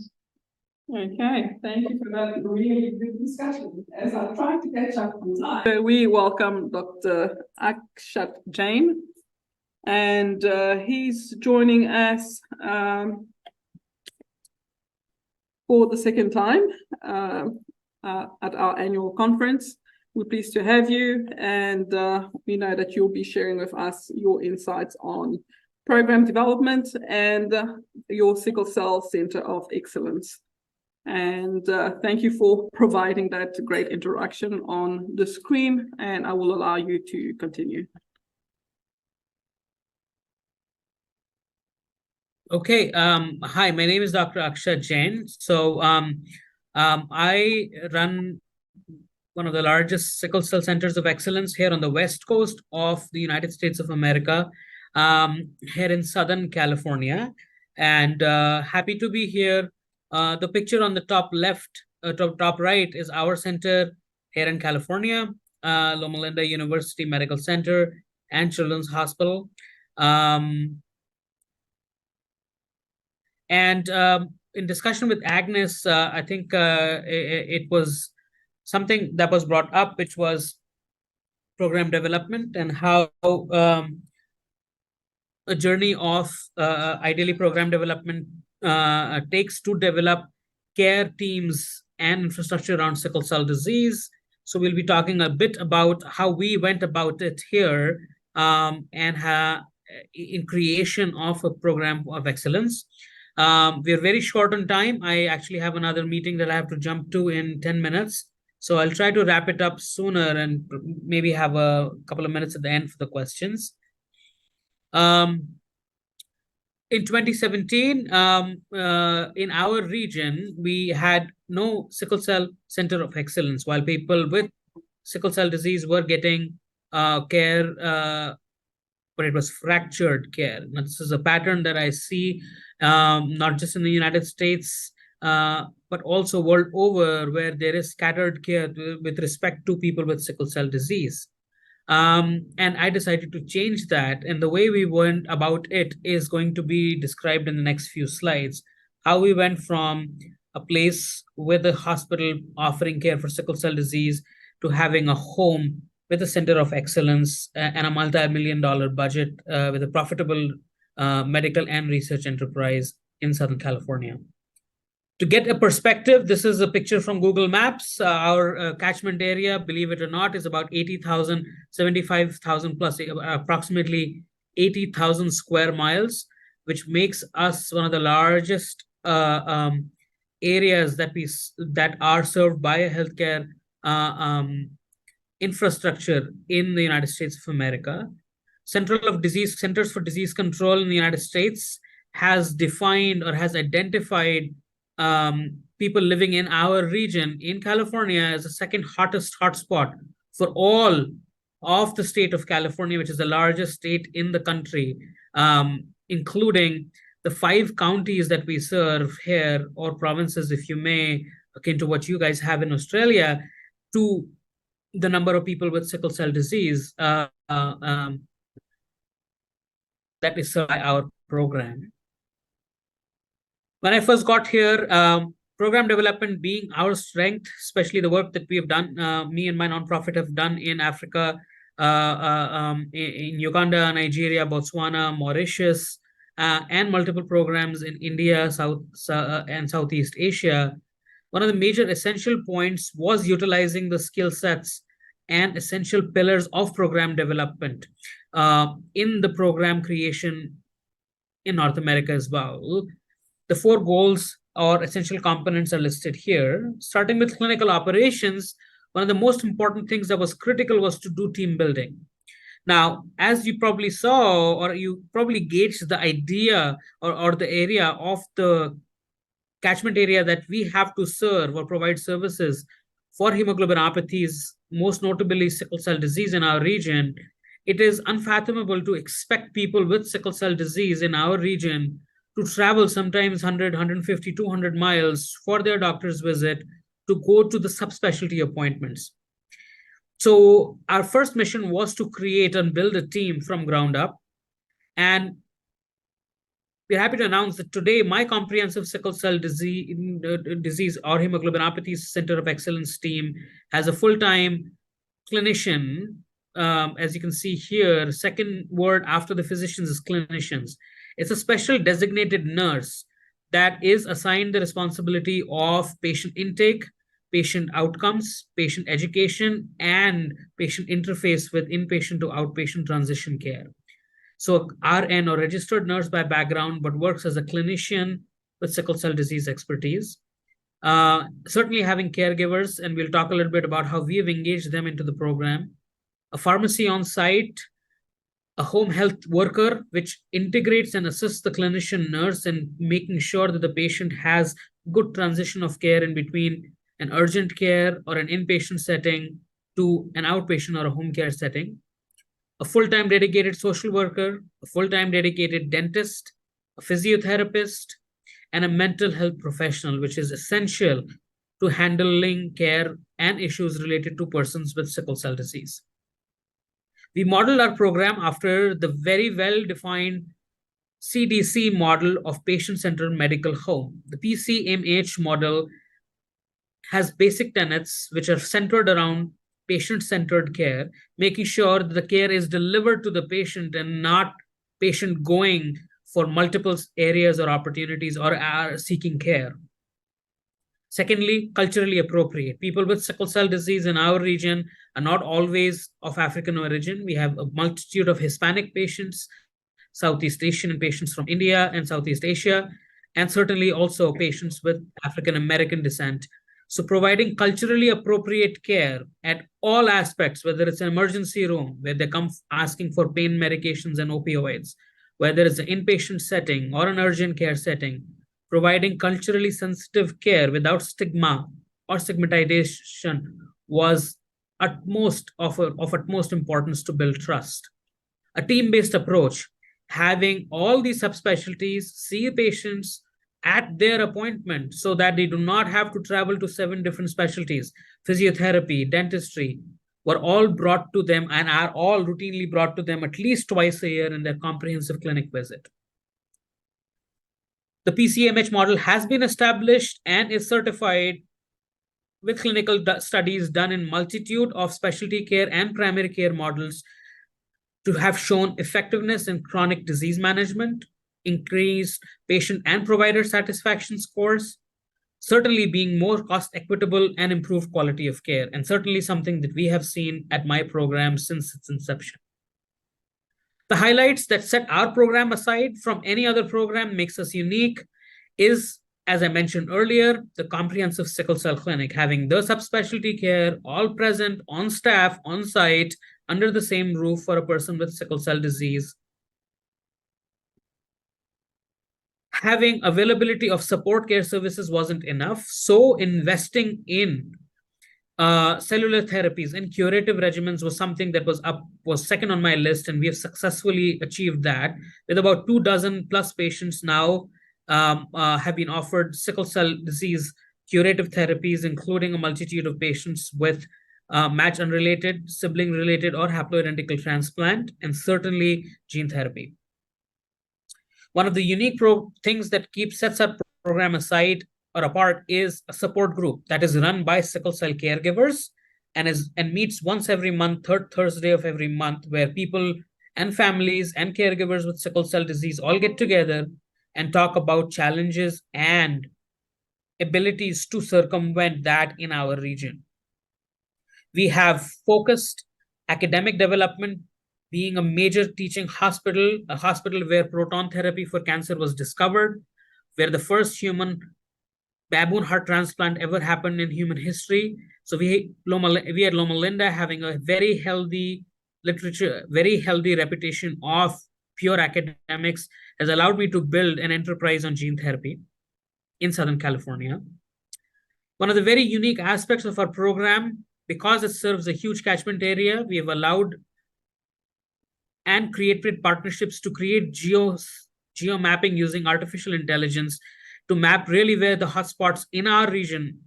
Okay, thank you for that really good discussion. As I try to catch up on time, so we welcome Dr. Akshat Jain, and he's joining us for the second time at our annual conference. We're pleased to have you, and we know that you'll be sharing with us your insights on program development and your Sickle Cell Center of Excellence. And thank you for providing that great introduction on the screen, and I will allow you to continue. Okay, hi, my name is Dr. Akshat Jain. So I run one of the largest sickle cell centers of excellence here on the West Coast of the United States of America, here in Southern California. And happy to be here. The picture on the top left, top right is our center here in California, Loma Linda University Medical Center and Children's Hospital. In discussion with Agnes, I think it was something that was brought up, which was program development and how a journey of ideally program development takes to develop care teams and infrastructure around sickle cell disease. So we'll be talking a bit about how we went about it here and in creation of a program of excellence. We're very short on time. I actually have another meeting that I have to jump to in 10 minutes. So I'll try to wrap it up sooner and maybe have a couple of minutes at the end for the questions. In 2017, in our region, we had no sickle cell center of excellence, while people with sickle cell disease were getting care, but it was fractured care. Now, this is a pattern that I see not just in the United States, but also world over, where there is scattered care with respect to people with sickle cell disease. And I decided to change that. And the way we went about it is going to be described in the next few slides. How we went from a place with a hospital offering care for sickle cell disease to having a home with a center of excellence and a multi-million-dollar budget with a profitable medical and research enterprise in Southern California. To get a perspective, this is a picture from Google Maps. Our catchment area, believe it or not, is about 80,000, 75,000 plus, approximately 80,000 square miles, which makes us one of the largest areas that are served by a healthcare infrastructure in the United States of America. Centers for Disease Control in the United States has defined or has identified people living in our region in California as the second hottest hotspot for all of the state of California, which is the largest state in the country, including the 5 counties that we serve here, or provinces, if you may, akin to what you guys have in Australia, to the number of people with sickle cell disease. that is served by our program. When I first got here, program development being our strength, especially the work that we have done, me and my nonprofit have done in Africa, in Uganda, Nigeria, Botswana, Mauritius, and multiple programs in India, and Southeast Asia. One of the major essential points was utilizing the skill sets and essential pillars of program development in the program creation in North America as well. The 4 goals or essential components are listed here. Starting with clinical operations, one of the most important things that was critical was to do team building. Now, as you probably saw, or you probably gauged the idea or the area of the catchment area that we have to serve or provide services for hemoglobinopathies, most notably sickle cell disease in our region, it is unfathomable to expect people with sickle cell disease in our region to travel sometimes 100, 150, 200 miles for their doctor's visit to go to the subspecialty appointments. So our first mission was to create and build a team from ground up. And we're happy to announce that today my comprehensive sickle cell disease or hemoglobinopathies Center of Excellence team has a full-time clinician. As you can see here, second word after the physicians is clinicians. It's a special designated nurse that is assigned the responsibility of patient intake, patient outcomes, patient education, and patient interface with inpatient to outpatient transition care. So RN or registered nurse by background, but works as a clinician with sickle cell disease expertise. Certainly having caregivers, and we'll talk a little bit about how we have engaged them into the program. A pharmacy on site, a home health worker, which integrates and assists the clinician nurse in making sure that the patient has good transition of care in between an urgent care or an inpatient setting to an outpatient or a home care setting. A full-time dedicated social worker, a full-time dedicated dentist, a physiotherapist, and a mental health professional, which is essential to handling care and issues related to persons with sickle cell disease. We modeled our program after the very well-defined CDC model of patient-centered medical home. The PCMH model has basic tenets which are centered around patient-centered care, making sure that the care is delivered to the patient and not patient going for multiple areas or opportunities or are seeking care. Secondly, culturally appropriate. People with sickle cell disease in our region are not always of African origin. We have a multitude of Hispanic patients, Southeast Asian patients from India and Southeast Asia, and certainly also patients with African American descent. So providing culturally appropriate care at all aspects, whether it's an emergency room where they come asking for pain medications and opioids, whether it's an inpatient setting or an urgent care setting, providing culturally sensitive care without stigma or stigmatization was of utmost importance to build trust. A team-based approach, having all these subspecialties see patients at their appointment so that they do not have to travel to 7 different specialties. Physiotherapy, dentistry were all brought to them and are all routinely brought to them at least twice a year in their comprehensive clinic visit. The PCMH model has been established and is certified with clinical studies done in multitude of specialty care and primary care models to have shown effectiveness in chronic disease management, increased patient and provider satisfaction scores, certainly being more cost equitable and improved quality of care, and certainly something that we have seen at my program since its inception. The highlights that set our program aside from any other program makes us unique is, as I mentioned earlier, the comprehensive sickle cell clinic, having the subspecialty care all present on staff, on site, under the same roof for a person with sickle cell disease. Having availability of support care services wasn't enough, so investing in cellular therapies and curative regimens was something that was second on my list, and we have successfully achieved that with about 24 plus patients now have been offered sickle cell disease curative therapies, including a multitude of patients with match unrelated, sibling related, or haploidentical transplant, and certainly gene therapy. One of the unique things that sets our program aside or apart is a support group that is run by sickle cell caregivers and meets once every month, third Thursday of every month, where people and families and caregivers with sickle cell disease all get together and talk about challenges and abilities to circumvent that in our region. We have focused academic development, being a major teaching hospital, a hospital where proton therapy for cancer was discovered, where the first human baboon heart transplant ever happened in human history. So we at Loma Linda having a very healthy literature, very healthy reputation of pure academics has allowed me to build an enterprise on gene therapy in Southern California. One of the very unique aspects of our program, because it serves a huge catchment area, we have allowed and created partnerships to create geo mapping using artificial intelligence to map really where the hotspots in our region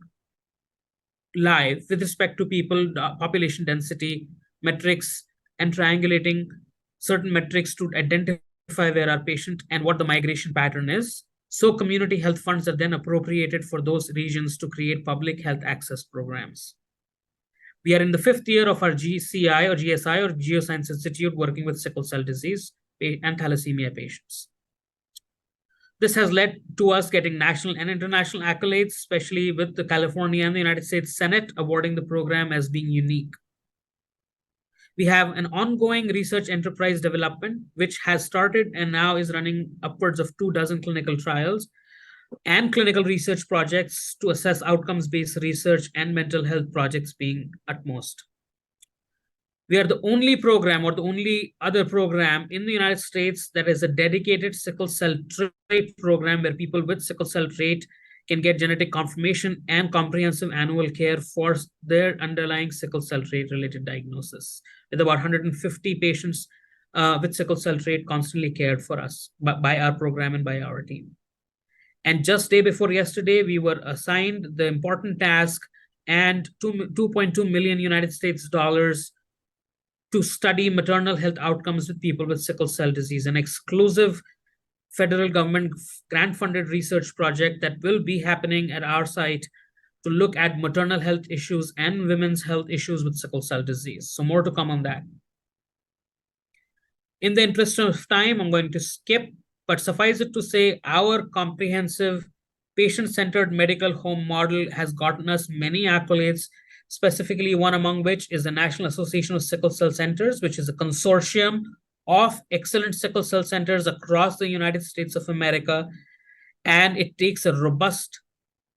lie with respect to people, population density, metrics, and triangulating certain metrics to identify where our patient and what the migration pattern is. So community health funds are then appropriated for those regions to create public health access programs. We are in the 5th year of our GCI or GSI or Geoscience Institute working with sickle cell disease and thalassemia patients. This has led to us getting national and international accolades, especially with the California and the United States Senate awarding the program as being unique. We have an ongoing research enterprise development, which has started and now is running upwards of 24 clinical trials and clinical research projects to assess outcomes-based research and mental health projects being utmost. We are the only program or the only other program in the United States that is a dedicated sickle cell trait program where people with sickle cell trait can get genetic confirmation and comprehensive annual care for their underlying sickle cell trait related diagnosis, with about 150 patients with sickle cell trait constantly cared for us by our program and by our team. And just day before yesterday, we were assigned the important task and 2.2 million United States dollars to study maternal health outcomes with people with sickle cell disease, an exclusive federal government grant-funded research project that will be happening at our site to look at maternal health issues and women's health issues with sickle cell disease. So more to come on that. In the interest of time, I'm going to skip, but suffice it to say, our comprehensive patient-centered medical home model has gotten us many accolades, specifically one among which is the National Association of Sickle Cell Centers, which is a consortium of excellent sickle cell centers across the United States of America. And it takes a robust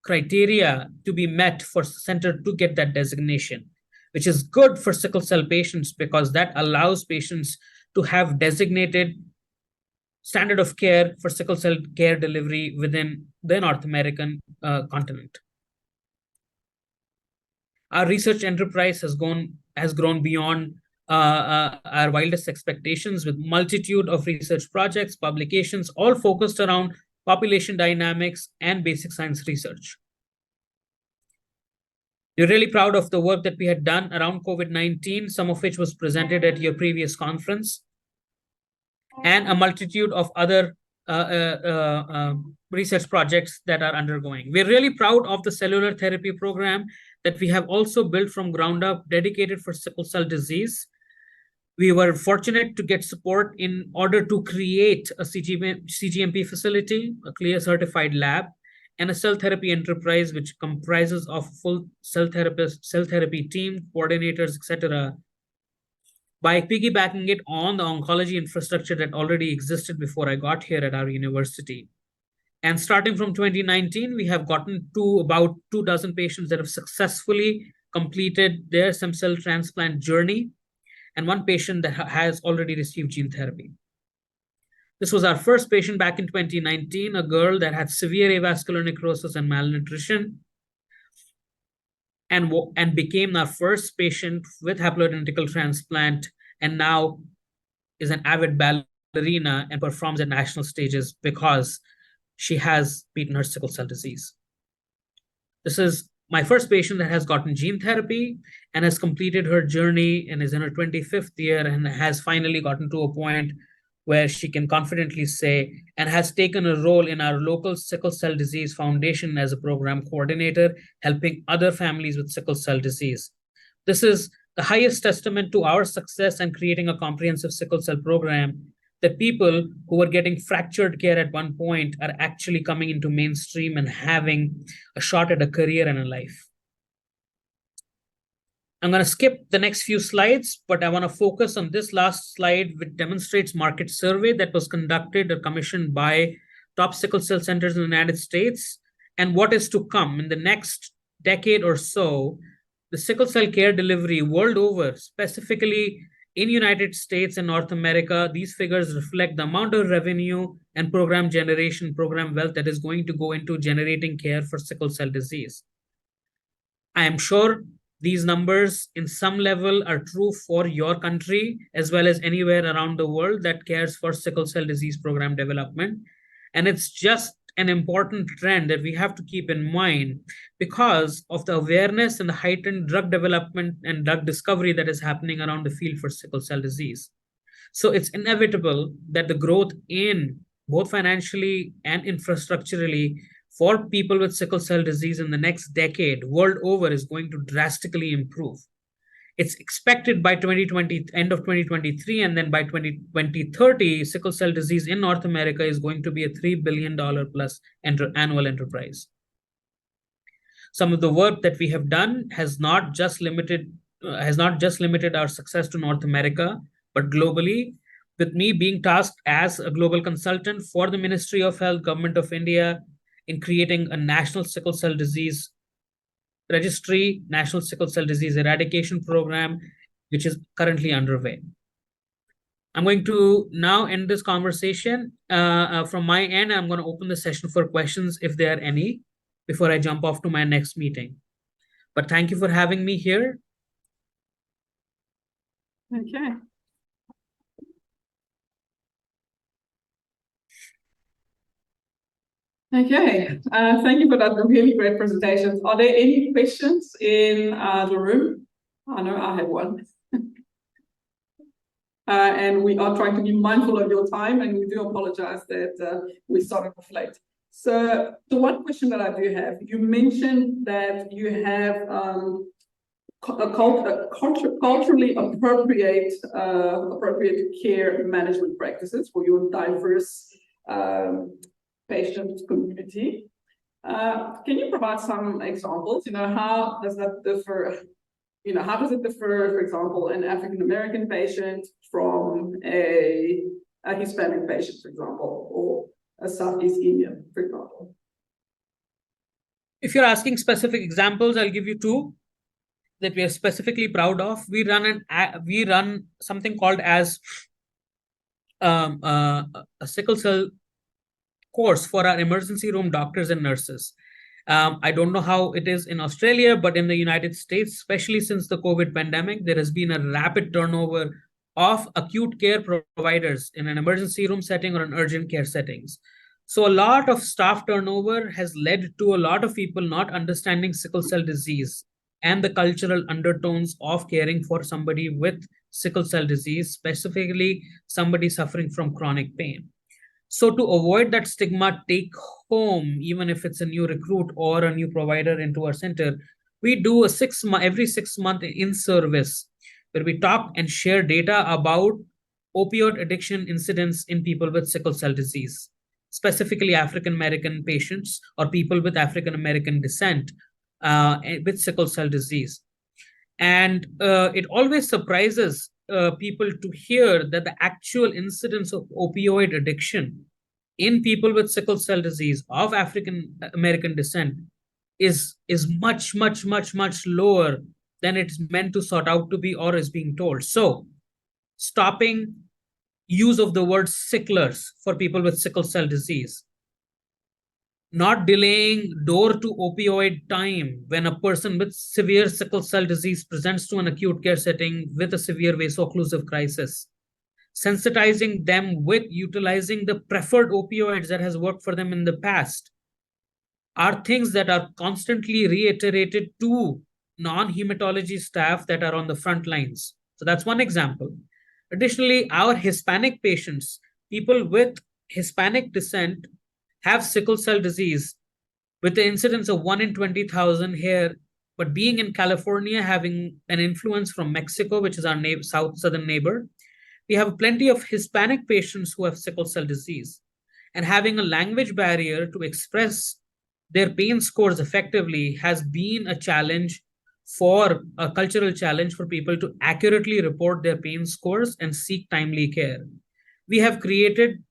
criteria to be met for the center to get that designation, which is good for sickle cell patients because that allows patients to have designated standard of care for sickle cell care delivery within the North American continent. Our research enterprise has grown beyond our wildest expectations with multitude of research projects, publications, all focused around population dynamics and basic science research. We're really proud of the work that we had done around COVID-19, some of which was presented at your previous conference, and a multitude of other research projects that are undergoing. We're really proud of the cellular therapy program that we have also built from ground up, dedicated for sickle cell disease. We were fortunate to get support in order to create a CGMP facility, a CLIA certified lab, and a cell therapy enterprise, which comprises of full cell therapy team, coordinators, etc. By piggybacking it on the oncology infrastructure that already existed before I got here at our university. And starting from 2019, we have gotten to about 24 patients that have successfully completed their stem cell transplant journey, and one patient that has already received gene therapy. This was our first patient back in 2019, a girl that had severe avascular necrosis and malnutrition, and became our first patient with haploidentical transplant, and now is an avid ballerina and performs at national stages because she has beaten her sickle cell disease. This is my first patient that has gotten gene therapy and has completed her journey and is in her 25th year and has finally gotten to a point where she can confidently say and has taken a role in our local Sickle Cell Disease Foundation as a program coordinator, helping other families with sickle cell disease. This is the highest testament to our success and creating a comprehensive sickle cell program, that people who were getting fractured care at one point are actually coming into mainstream and having a shot at a career and a life. I'm going to skip the next few slides, but I want to focus on this last slide, which demonstrates market survey that was conducted or commissioned by top sickle cell centers in the United States and what is to come in the next decade or so. The sickle cell care delivery world over, specifically in United States and North America, these figures reflect the amount of revenue and program generation, program wealth that is going to go into generating care for sickle cell disease. I am sure these numbers in some level are true for your country as well as anywhere around the world that cares for sickle cell disease program development. And it's just an important trend that we have to keep in mind because of the awareness and the heightened drug development and drug discovery that is happening around the field for sickle cell disease. So it's inevitable that the growth in both financially and infrastructurally for people with sickle cell disease in the next decade world over is going to drastically improve. It's expected by 2020, end of 2023, and then by 2030, sickle cell disease in North America is going to be a $3 billion plus annual enterprise. Some of the work that we have done has not just limited our success to North America, but globally, with me being tasked as a global consultant for the Ministry of Health, Government of India, in creating a national sickle cell disease registry, national sickle cell disease eradication program, which is currently underway. I'm going to now end this conversation. From my end, I'm going to open the session for questions if there are any before I jump off to my next meeting. But thank you for having me here. Okay. Okay, thank you for that really great presentation. Are there any questions in the room? I know I have one. And we are trying to be mindful of your time, and we do apologize that we started off late. So the one question that I do have, you mentioned that you have culturally appropriate care management practices for your diverse patient community. Can you provide some examples? How does that differ? How does it differ, for example, an African American patient from a Hispanic patient, for example, or a Southeast Indian, for example? If you're asking specific examples, I'll give you two that we are specifically proud of. We run something called as a sickle cell course for our emergency room doctors and nurses. I don't know how it is in Australia, but in the United States, especially since the COVID pandemic, there has been a rapid turnover of acute care providers in an emergency room setting or an urgent care settings. So a lot of staff turnover has led to a lot of people not understanding sickle cell disease and the cultural undertones of caring for somebody with sickle cell disease, specifically somebody suffering from chronic pain. So to avoid that stigma, take home, even if it's a new recruit or a new provider into our center, we do every 6 month in-service where we talk and share data about opioid addiction incidents in people with sickle cell disease, specifically African American patients or people with African American descent with sickle cell disease. And it always surprises people to hear that the actual incidence of opioid addiction in people with sickle cell disease of African American descent is much, much, much, much lower than it's meant to sort out to be or is being told. So stopping use of the word sicklers for people with sickle cell disease, not delaying door to opioid time when a person with severe sickle cell disease presents to an acute care setting with a severe vaso-occlusive crisis, sensitizing them with utilizing the preferred opioids that has worked for them in the past, are things that are constantly reiterated to non-hematology staff that are on the front lines. So that's one example. Additionally, our Hispanic patients, people with Hispanic descent, have sickle cell disease with the incidence of 1 in 20,000 here. But being in California, having an influence from Mexico, which is our southern neighbor, we have plenty of Hispanic patients who have sickle cell disease. And having a language barrier to express their pain scores effectively has been a challenge, for a cultural challenge for people to accurately report their pain scores and seek timely care. We have created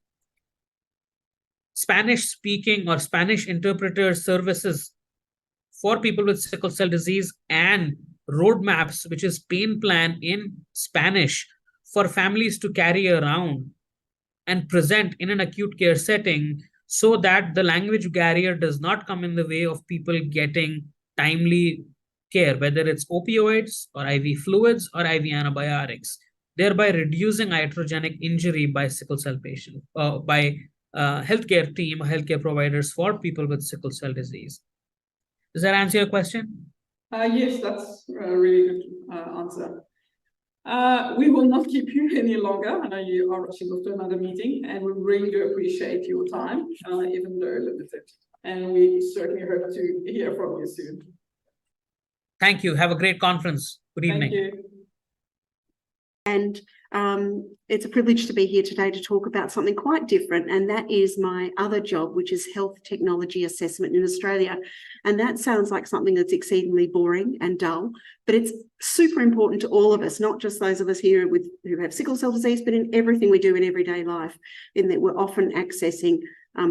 Spanish speaking or Spanish interpreter services for people with sickle cell disease, and roadmaps, which is pain plan in Spanish for families to carry around and present in an acute care setting, so that the language barrier does not come in the way of people getting timely care, whether it's opioids or IV fluids or IV antibiotics, thereby reducing iatrogenic injury by sickle cell patients, by healthcare team, healthcare providers for people with sickle cell disease. Does that answer your question? Yes, that's a really good answer. We will not keep you any longer. I know you are rushing off to another meeting, and we really do appreciate your time, even though limited. And we certainly hope to hear from you soon. Thank you. Have a great conference. Good evening. Thank you. And it's a privilege to be here today to talk about something quite different, and that is my other job, which is health technology assessment in Australia. And that sounds like something that's exceedingly boring and dull, but it's super important to all of us, not just those of us here who have sickle cell disease, but in everything we do in everyday life, in that we're often accessing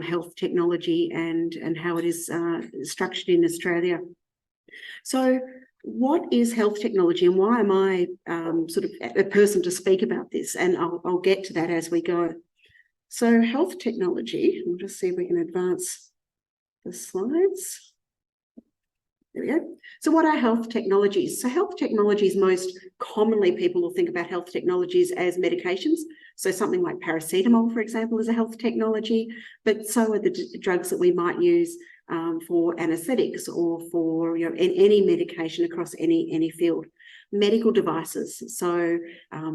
health technology and how it is structured in Australia. So what is health technology, and why am I sort of a person to speak about this? And I'll get to that as we go. So health technology, we'll just see if we can advance the slides. There we go. So what are health technologies? So health technologies, most commonly people will think about health technologies as medications. So something like paracetamol, for example, is a health technology, but so are the drugs that we might use for anesthetics or for any medication across any field. Medical devices, so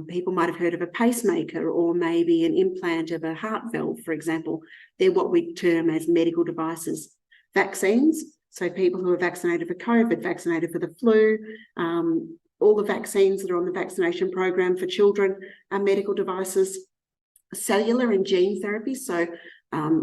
people might have heard of a pacemaker or maybe an implant of a heart valve, for example. They're what we term as medical devices. Vaccines, so people who are vaccinated for COVID, vaccinated for the flu, all the vaccines that are on the vaccination program for children are medical devices. Cellular and gene therapy, so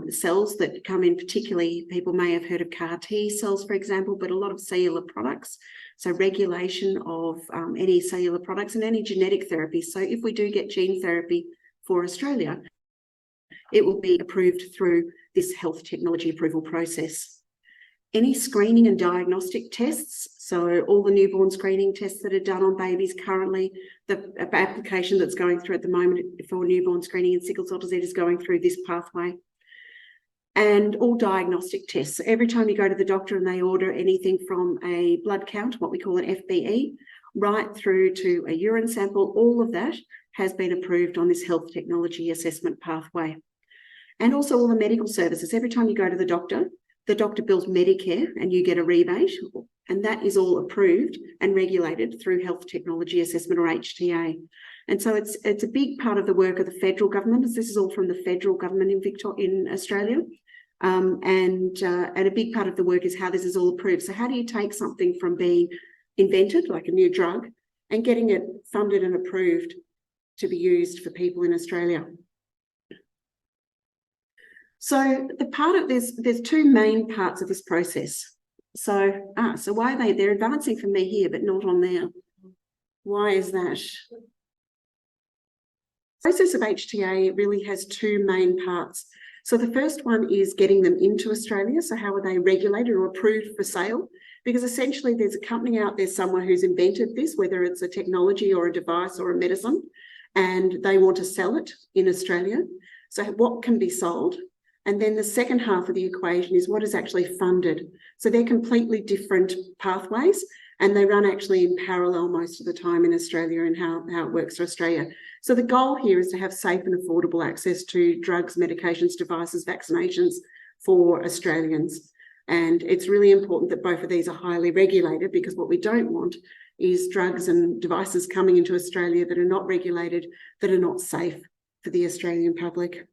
cells that come in, particularly people may have heard of CAR T cells, for example, but a lot of cellular products. So regulation of any cellular products and any genetic therapy. So if we do get gene therapy for Australia, it will be approved through this health technology approval process. Any screening and diagnostic tests, so all the newborn screening tests that are done on babies currently, the application that's going through at the moment for newborn screening in sickle cell disease is going through this pathway. And all diagnostic tests. So every time you go to the doctor and they order anything from a blood count, what we call an FBE, right through to a urine sample, all of that has been approved on this health technology assessment pathway. And also all the medical services. Every time you go to the doctor bills Medicare and you get a rebate, and that is all approved and regulated through health technology assessment, or HTA. And so it's a big part of the work of the federal government, as this is all from the federal government in Australia. And a big part of the work is how this is all approved. So how do you take something from being invented, like a new drug, and getting it funded and approved to be used for people in Australia? So the part of this, there's two main parts of this process. So why are they're advancing for me here, but not on there? Why is that? The process of HTA really has two main parts. So the first one is getting them into Australia. So how are they regulated or approved for sale? Because essentially there's a company out there somewhere who's invented this, whether it's a technology or a device or a medicine, and they want to sell it in Australia. So what can be sold? And then the second half of the equation is what is actually funded. So they're completely different pathways, and they run actually in parallel most of the time in Australia, and how it works for Australia. So the goal here is to have safe and affordable access to drugs, medications, devices, vaccinations for Australians. And it's really important that both of these are highly regulated, because what we don't want is drugs and devices coming into Australia that are not regulated, that are not safe for the Australian public.